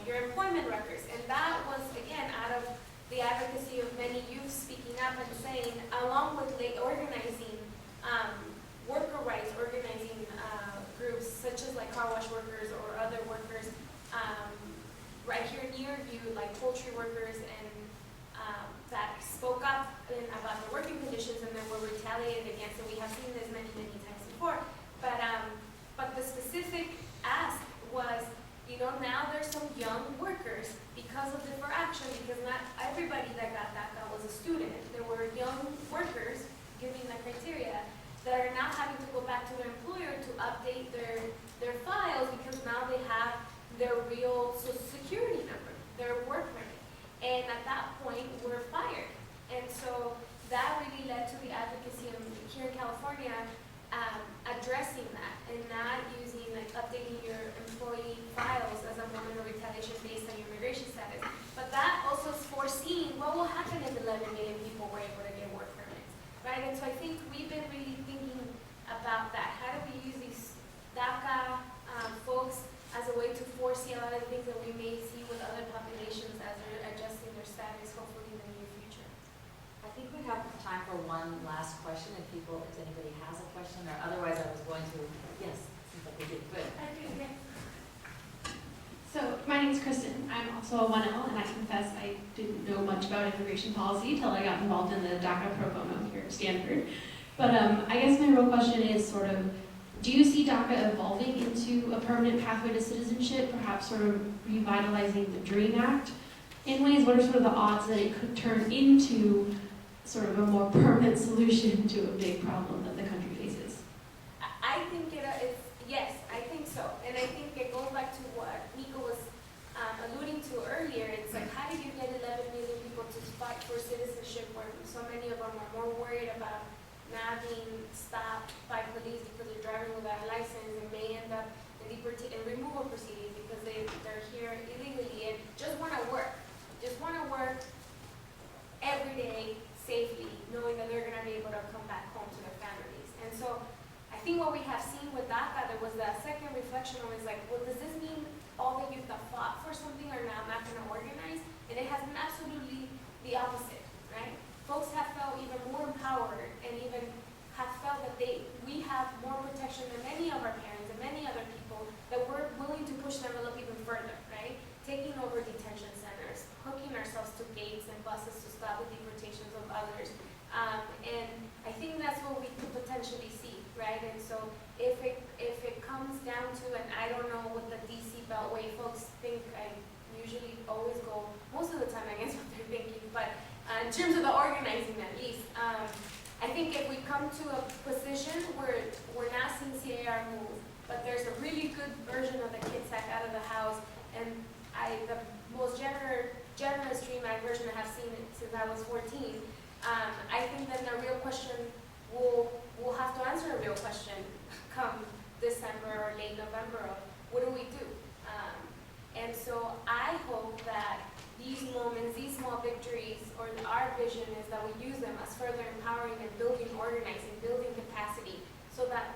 your employment records, and that was, again, out of the advocacy of many youth speaking up and saying, along with organizing, worker rights, organizing groups such as like car wash workers or other workers right here near you, like poultry workers, and that spoke up about the working conditions and then were retaliated against. And we have seen this many, many times before. But the specific ask was, now there's some young workers because of deferred action, because not everybody that got DACA was a student. There were young workers, giving the criteria, that are now having to go back to their employer to update their files because now they have their real Social Security number, their work permit. And at that point, we're fired. And so that really led to the advocacy here in California addressing that and not using, like, updating your employee files as a moment of retaliation based on your immigration status. But that also is foreseeing what will happen if 11 million people were able to get work permits, right? And so I think we've been really thinking about that. How do we use these DACA folks as a way to foresee a lot of the things that we may see with other populations as they're adjusting their status, hopefully in the near future? I think we have time for one last question if anybody has a question, or otherwise I was going to, yes, seems like we did good. I do, yes. So my name is Kristen. I'm also a 1L, and I confess I didn't know much about immigration policy until I got involved in the DACA pro bono here at Stanford. But I guess my real question is sort of, do you see DACA evolving into a permanent pathway to citizenship, perhaps sort of revitalizing the DREAM Act in ways? What are sort of the odds that it could turn into sort of a more permanent solution to a big problem that the country faces? I think it's, yes, I think so. And I think it goes back to what Nico was alluding to earlier. It's like, how do you get 11 million people to fight for citizenship when so many of them are more worried about not being stopped by police because they're driving without a license and may end up in removal proceedings because they're here illegally and just want to work every day safely, knowing that they're going to be able to come back home to their families. And so I think what we have seen with DACA, there was that second reflection on is like, well, does this mean all the youth that fought for something are now not going to organize? And it has been absolutely the opposite, right? Folks have felt even more empowered and even have felt that we have more protection than many of our parents and many other people, that we're willing to push the envelope even further, right? Taking over detention centers, hooking ourselves to gates and buses to stop the deportations of others. And I think that's what we could potentially see, right? And so if it comes down to, and I don't know what the DC Beltway folks think, I usually always go most of the time against what they're thinking, but in terms of the organizing at least, I think if we come to a position where we're not seeing CAR move, but there's a really good version of the Kids Act out of the House, and the most generous DREAM Act version I have seen since I was 14, I think that the real question, we'll have to answer a real question come December or late November of what do we do? And so I hope that these moments, these small victories, or our vision is that we use them as further empowering and building, organizing, building capacity, so that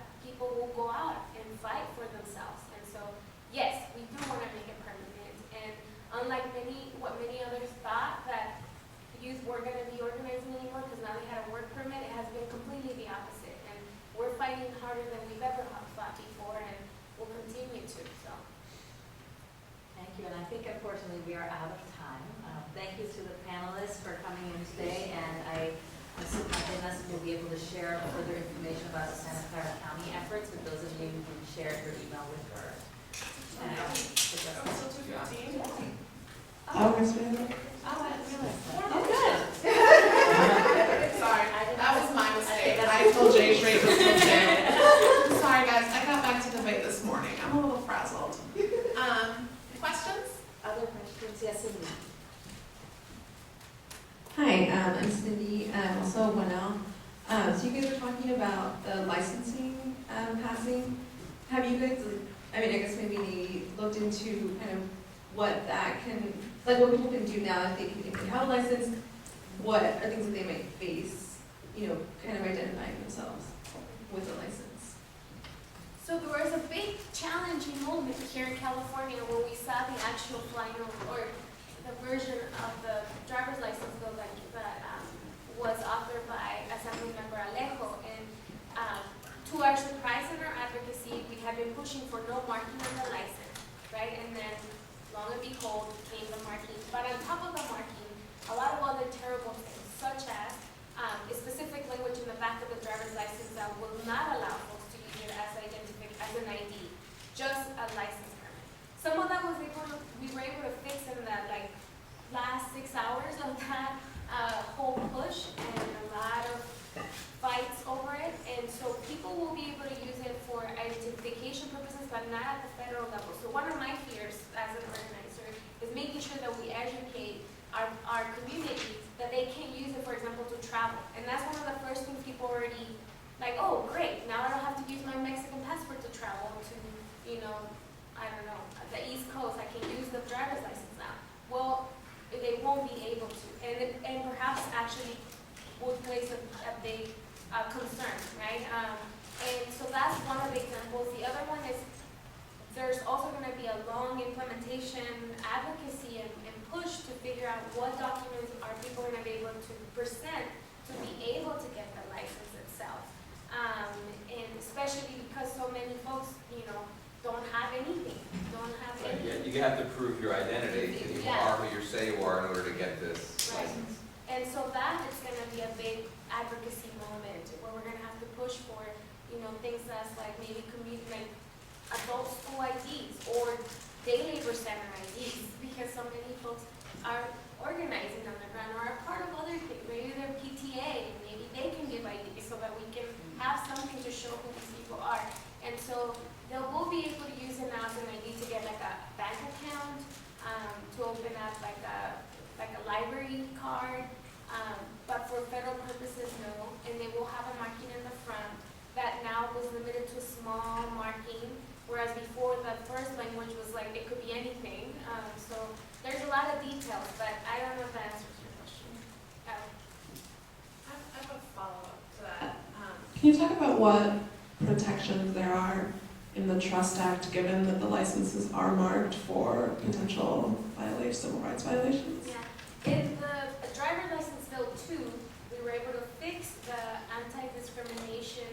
you, and I think unfortunately we are out of time. Thank you to the panelists for coming in today, and I assume Atenas will be able to share further information about the Santa Clara County efforts with those of you who shared your email with her. And Are we still 2:15? Oh, August 5th. I didn't realize that. Oh, good. Sorry, I didn't- that was my mistake. Okay, I told Jay's rate was still down. Sorry, guys, I got back to debate this morning. I'm a little frazzled. Questions? Other questions? Yes, Cindy. Hi, I'm Cindy, I'm also a 1L. So you guys are talking about the licensing passing. Have you guys, I mean, I guess maybe looked into kind of what that can, like what people can do now if they have a license, what are things that they might face, you know, kind of identifying themselves with a license? So there was a big challenging moment here in California when we saw the actual final, or the version of the driver's license bill that was authored by Assembly Member Alejo. And to our surprise and our advocacy, we had been pushing for no marking on the license, right? And then, long and behold, came the marking. But on top of the marking, a lot of other terrible things, such as a specific language in the back of the driver's license that will not allow folks to use it as an ID, just a license permit. Some of that we were able to fix in that last 6 hours of that whole push, and a lot of fights over it. And so people will be able to use it for identification purposes, but not at the federal level. So one of my fears as an organizer is making sure that we educate our community that they can't use it, for example, to travel. And that's one of the first things people already like, oh, great, now I don't have to use my Mexican passport to travel to, I don't know, the East Coast. I can use the driver's license now. Well, they won't be able to, and perhaps actually would place a big concern, right? And so that's one of the examples. The other one is there's also going to be a long implementation advocacy and push to figure out what documents are people going to be able to present to be able to get the license itself. And especially because so many folks, don't have anything, don't have Right, anything. you have to prove your identity, that you Yeah. are who you say you are in order to get this Right. license. And so that is going to be a big advocacy moment where we're going to have to push for, things that's like maybe adult school IDs or day labor center IDs, because so many folks are organizing on the ground or are part of other things. Maybe they're PTA, and maybe they can give IDs so that we can have something to show who these people are. And so they will be able to use it now as an ID to get like a bank account, to open up like a library card, but for federal purposes, no. And they will have a marking in the front that now was limited to a small marking, whereas before the first language was like it could be anything. So there's a lot of details, but I don't know if that answers your question. I have a follow-up to that. Can you talk about what protections there are in the Trust Act, given that the licenses are marked for potential civil rights violations? Yeah. In the driver license bill 2, we were able to fix the anti-discrimination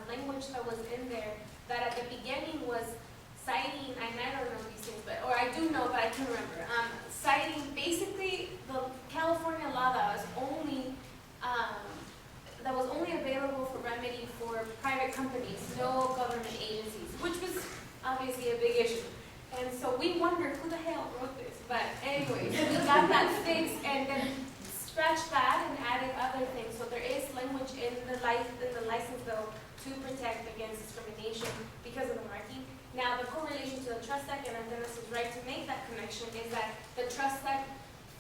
language that was in there that at the beginning was citing, and I don't know these things, or I do know, but I can't remember, citing basically the California law that was only available for remedy for private companies, no government agencies, which was obviously a big issue. And so we wondered who the hell wrote this. But anyway, we got that fixed and then scratched that and added other things. So there is language in the license bill to protect against discrimination because of the marking. Now, the correlation to the Trust Act, and Dennis is right to make that connection, is that the Trust Act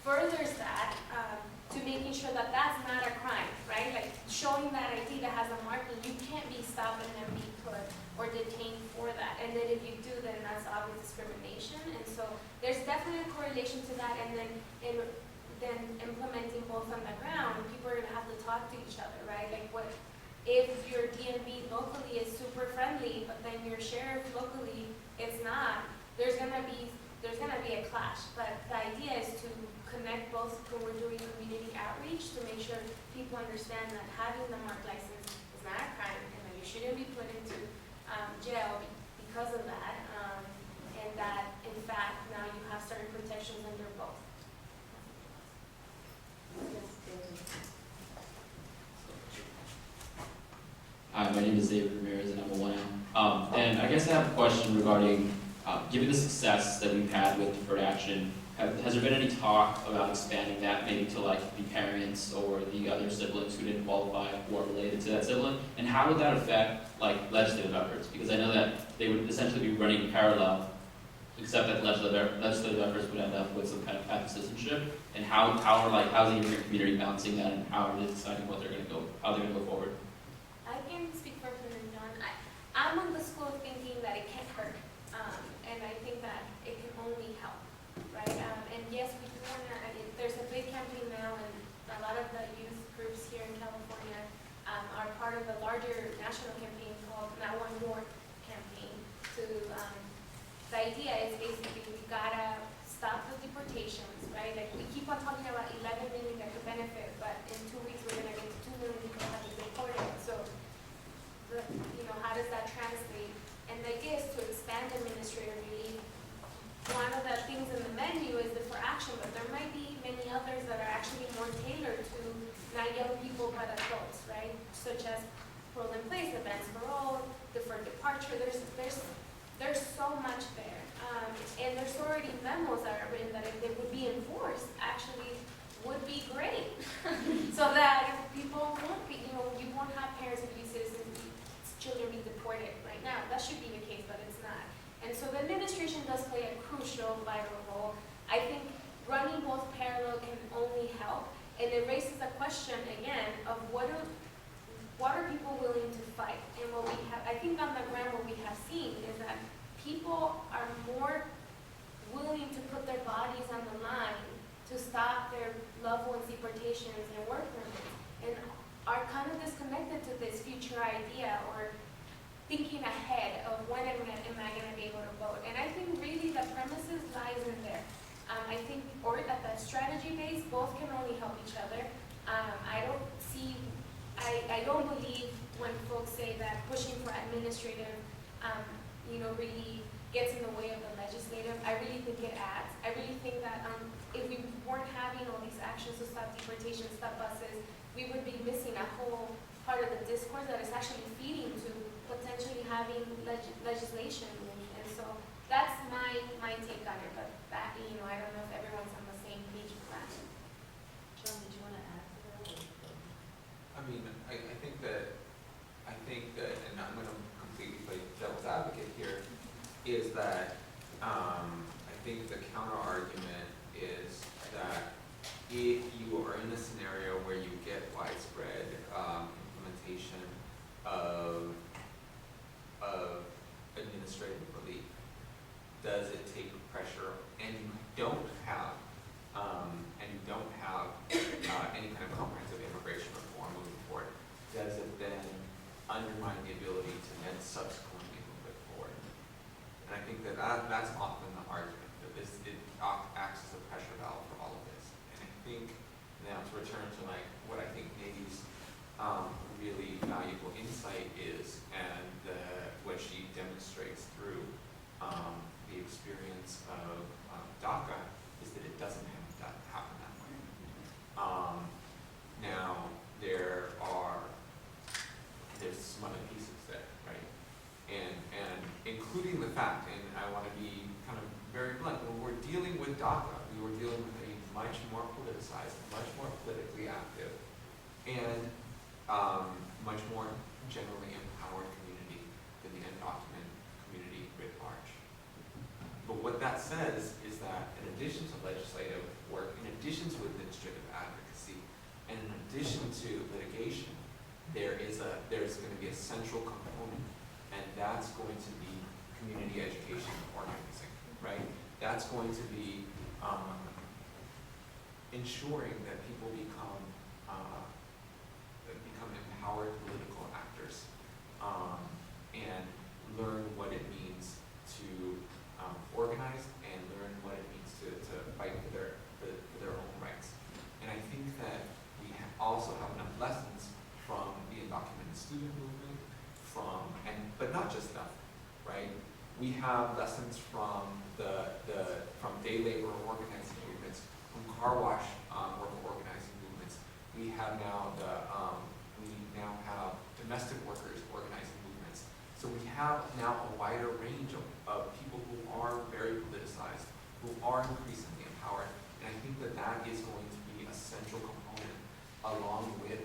furthers that to making sure that that's not a crime, right? Like showing that ID that has a marking, you can't be stopped and then be put or detained for that. And then if you do, then that's obvious discrimination. And so there's definitely a correlation to that. And then implementing both on the ground, people are gonna have to talk to each other, right? Like what if your DMV locally is super friendly, but then your sheriff locally is not? There's gonna be a clash. But the idea is to connect both when we're doing community outreach to make sure people understand that having the marked license is not a crime and that you shouldn't be put into jail because of that, and that in fact now you have certain Hi, my name is David Ramirez, and I'm a 1L. And I guess I have a question regarding, given the success that we've had with deferred action, has there been any talk about expanding that maybe to like the parents or the other siblings who didn't qualify who are related to that sibling? And how would that affect like legislative efforts? Because I know that they would essentially be running parallel, except that legislative efforts would end up with some kind of path of citizenship. And how's the immigrant community balancing that, and how are they deciding how they're going to go forward? I can speak for President John. I'm on the school thinking that it can't hurt, and I think that it can only help, right? And yes, we do want to, there's a big campaign now, and a lot of the youth groups here in California are part of the larger national campaign called Not One More campaign. The idea is basically we gotta stop the deportations, right? Like we keep on talking about 11 million that could benefit, but in 2 weeks we're gonna get to 2 million people have been deported. So, how does that translate? And the idea is to expand administrative relief. One of the things in the menu is the for action, but there might be many others that are actually more tailored to not young people but adults, right? Such as parole in place, advance parole, deferred departure. There's so much there. And there's already memos that are written that if they would be enforced, actually would be great. So that people won't be, you won't have parents of U citizens, children be deported right now. That should be the case, but it's not. And so the administration does play a crucial, vital role. I think running both parallel can only help. And it raises the question again of what are people willing to fight? And what we have, I think on the ground what we have seen is that people are more willing to put their bodies on the line to stop their loved ones' deportations and work permits, and are kind of disconnected to this future idea or thinking ahead of when am I going to be able to vote. And I think really the premises lies in there. I think, or at the strategy base, both can only help each other. I don't believe when folks say that pushing for administrative, really gets in the way of the legislative. I really think it adds. I really think that if we weren't having all these actions to stop deportation, stop buses, we would be missing a whole part of the discourse that is actually feeding to potentially having legislation. And so that's my take on it. But that, I don't know if everyone's on the same page with that. John, did you want to add to that? I mean, I think that, and I'm going to completely play devil's advocate here, is that I think the counter argument is that if you are in a scenario where you get widespread implementation of administrative relief, does it take pressure, and you don't have any kind of comprehensive immigration reform moving forward, does it then undermine the ability to then subsequently move it forward? And I think that's often the argument, that it acts as a pressure valve for all of this. And I think now to return to what I think Nadi's really valuable insight is, and what she demonstrates through the experience of DACA, is that it doesn't have to happen that way. Now there's some other pieces there, right? And including the fact, and I want to be kind of very blunt, when we're dealing with DACA, we were dealing with a much more politicized, much more politically active, and much more generally empowered community than the undocumented community writ large. But what that says is that in addition to legislative work, in addition to administrative advocacy, and in addition to litigation, there's going to be a central component, and that's going to be community education and organizing, right? That's going to be ensuring that people become empowered political actors, and learn what it means to organize, and learn what it means to fight for their own rights. And I think that we also have enough lessons from the undocumented student movement, but not just them, right? We have lessons from from day labor organizing movements, from car wash worker organizing movements. We now have the domestic workers organizing movements. So we have now a wider range of people who are very politicized, who are increasingly empowered, and I think that that is going to be a central component along with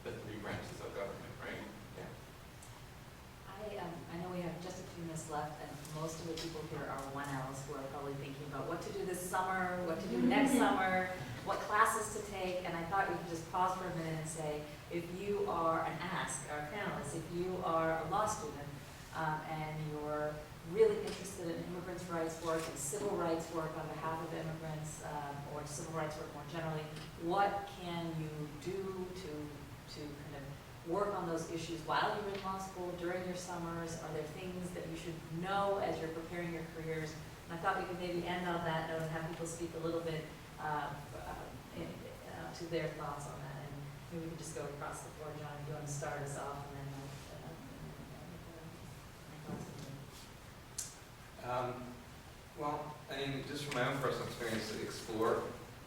the three branches of government, right? Yeah. I know we have just a few minutes left, and most of the people here are 1Ls who are probably thinking about what to do this summer, what to do next summer, what classes to take, and I thought we could just pause for a minute and say, if you are, and ask our panelists, if you are a law student and you're really interested in immigrants' rights work and civil rights work on behalf of immigrants, or civil rights work more generally, what can you do to kind of work on those issues while you're in law school, during your summers? Are there things that you should know as you're preparing your careers? And I thought we could maybe end on that note and have people speak a little bit to their thoughts on that. And maybe we could just go across the floor. John, if you want to start us off, and then well, I mean, just from my own personal experience, to explore,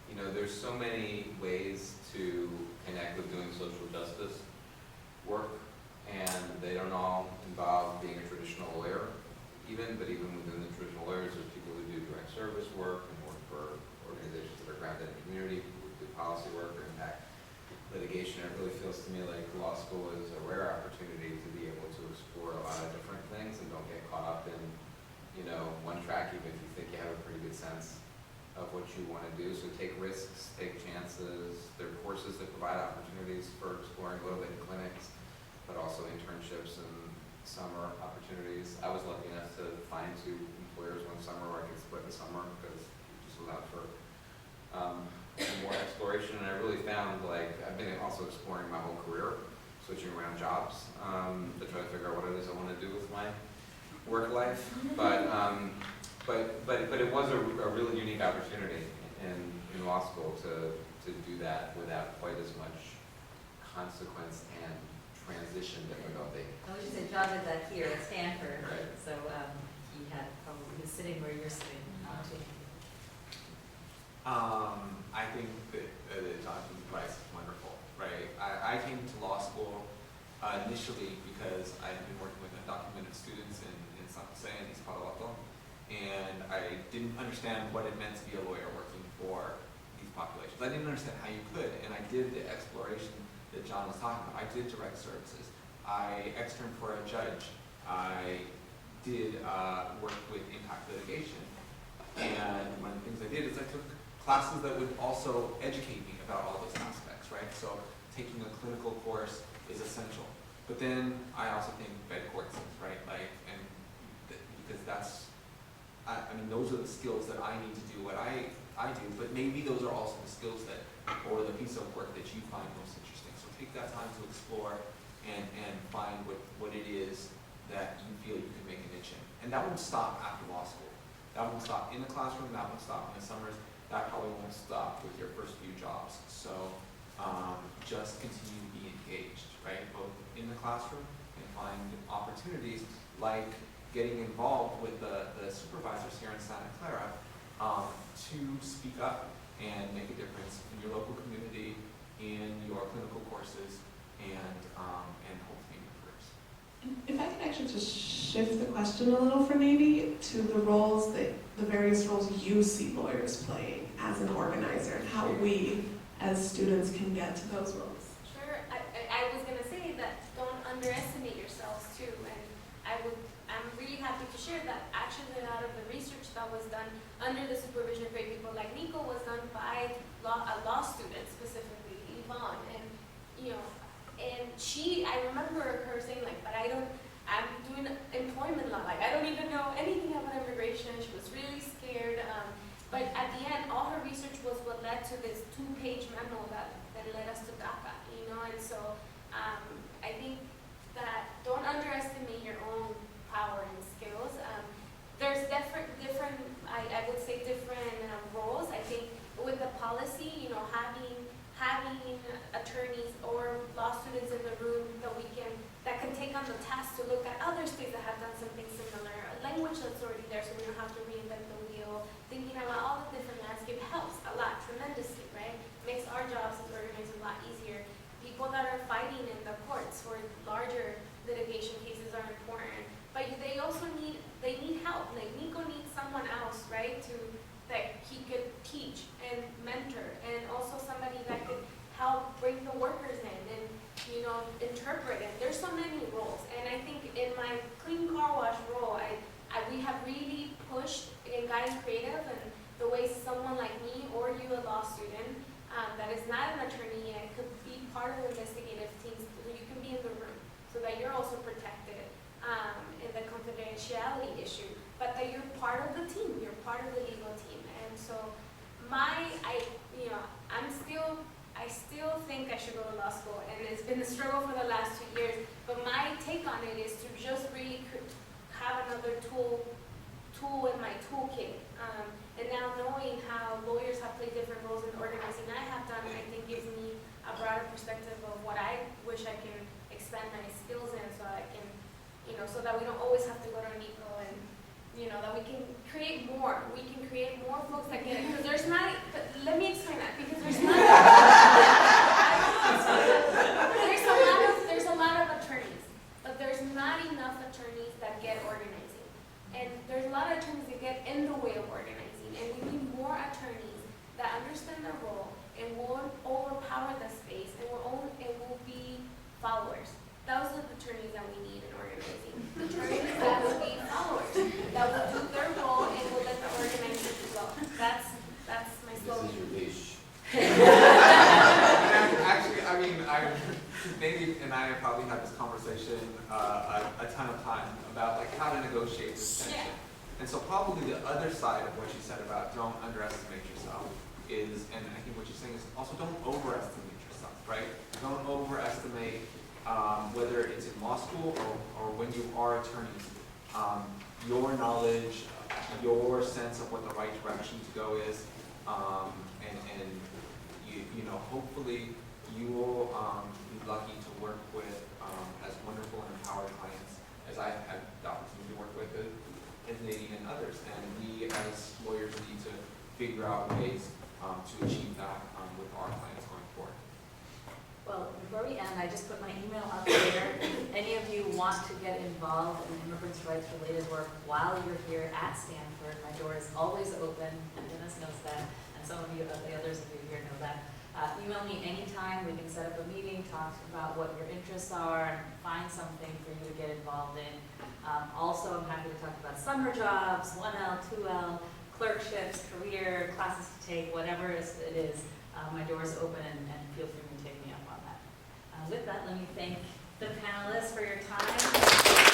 you know, there's so many ways to connect with doing social justice work, and they don't all involve being a traditional lawyer, but even within the traditional lawyers, there's people who do direct service work and work for organizations that are grounded in the community, who do policy work or impact litigation. It really feels to me like law school is a rare opportunity to be able to explore a lot of different things and don't get caught up in, you know, one track, even if you think you have a pretty good sense of what you want to do. So take risks, take chances. There are courses that provide opportunities for exploring a little bit in clinics, but also internships and summer opportunities. I was lucky enough to find 2 employers one summer where I could split the summer because it just allowed for more exploration. And I really found, like, I've been also exploring my whole career, switching around jobs to try to figure out what it is I want to do with my work life. But it was a really unique opportunity in law school to do that without quite as much consequence and transition difficulty. I should say John did that here at Stanford, Right. so he was sitting where you're sitting. Too. I think that Jonathan's advice is wonderful, right? I came to law school initially because I had been working with undocumented students in San Jose and East Palo Alto, and I didn't understand what it meant to be a lawyer working for these populations. I didn't understand how you could, and I did the exploration that John was talking about. I did direct services. I externed for a judge. I did work with impact litigation. And one of the things I did is I took classes that would also educate me about all those aspects, right? So taking a clinical course is essential. But then I also think bed court things, right? Because that's, I mean, those are the skills that I need to do what I do, but maybe those are also the skills that, or the piece of work that you find most interesting. So take that time to explore and find what it is that you feel you can make a niche in. And that won't stop after law school. That won't stop in the classroom, that won't stop in the summers, that probably won't stop with your first few jobs. So just continue to be engaged, right? Both in the classroom and find opportunities like getting involved with the supervisors here in Santa Clara to speak up and make a difference in your local community, in your clinical courses, and hopefully in your careers. If I could actually just shift the question a little for Navy to the various roles you see lawyers playing as an organizer, and how we as students can get to those roles. Sure, I was gonna say that don't underestimate yourselves too, and I'm really happy to share that actually a lot of the research that was done under the supervision of great people like Nico was done by a law student, specifically Yvonne, and I remember her saying like, but I'm doing employment law, like I don't even know anything about immigration. She was really scared, but at the end, all her research was what led to this 2-page memo that led us to DACA, and so I think that don't underestimate your own power and skills. There's different I would say different roles. I think with the policy, having attorneys or law students in the room that can take on the task to look at other states that have done something similar, a language that's already there so we don't have to reinvent the wheel, thinking about all the different landscape helps a lot, tremendously, right? Makes our jobs as organizers a lot easier. People that are fighting in the courts for larger you're also protected in the confidentiality issue, but that you're part of the team, you're part of the legal team. And so I still think I should go to law school, and it's been a struggle for the last 2 years, but my take on it is to just really have another tool in my toolkit. And now knowing how lawyers have played different roles in organizing I have done, I think gives me a broader perspective of what I wish I can expand my skills in, so I can, so that we don't always have to go to NICO, and, that we can create more. We can create more folks that get it. Because there's not, but let me explain that, because there's not, there's a lot of attorneys, but there's not enough attorneys that get organizing. And there's a lot of attorneys that get in the way of organizing, and we need more attorneys that understand their role and won't overpower the space and will be followers. Those are the attorneys that we need in organizing. Attorneys that will be followers, that will do their role and will let the organizers go. That's my slogan. This is your leash. Actually, I mean, Nate and I have probably had this conversation a ton of times about like how to negotiate this tension. And so probably the other side of what you said about don't underestimate yourself is, and I think what you're saying is also don't overestimate yourself, right? Don't overestimate whether it's in law school or when you are attorneys, your knowledge, your sense of what the right direction to go is, and hopefully you will be lucky to work with as wonderful and empowered clients as I've had the opportunity to work with, as Nadine and others. And we as lawyers need to figure out ways to achieve that with our clients going forward. Well, before we end, I just put my email up there. Any of you want to get involved in immigrants' rights related work while you're here at Stanford, my door is always open, and Dennis knows that, and some of you, the others of you here know that. Email me anytime. We can set up a meeting, talk about what your interests are, and find something for you to get involved in. Also, I'm happy to talk about summer jobs, 1L, 2L, clerkships, career, classes to take, whatever it is. My door is open, and feel free to take me up on that. With that, let me thank the panelists for your time.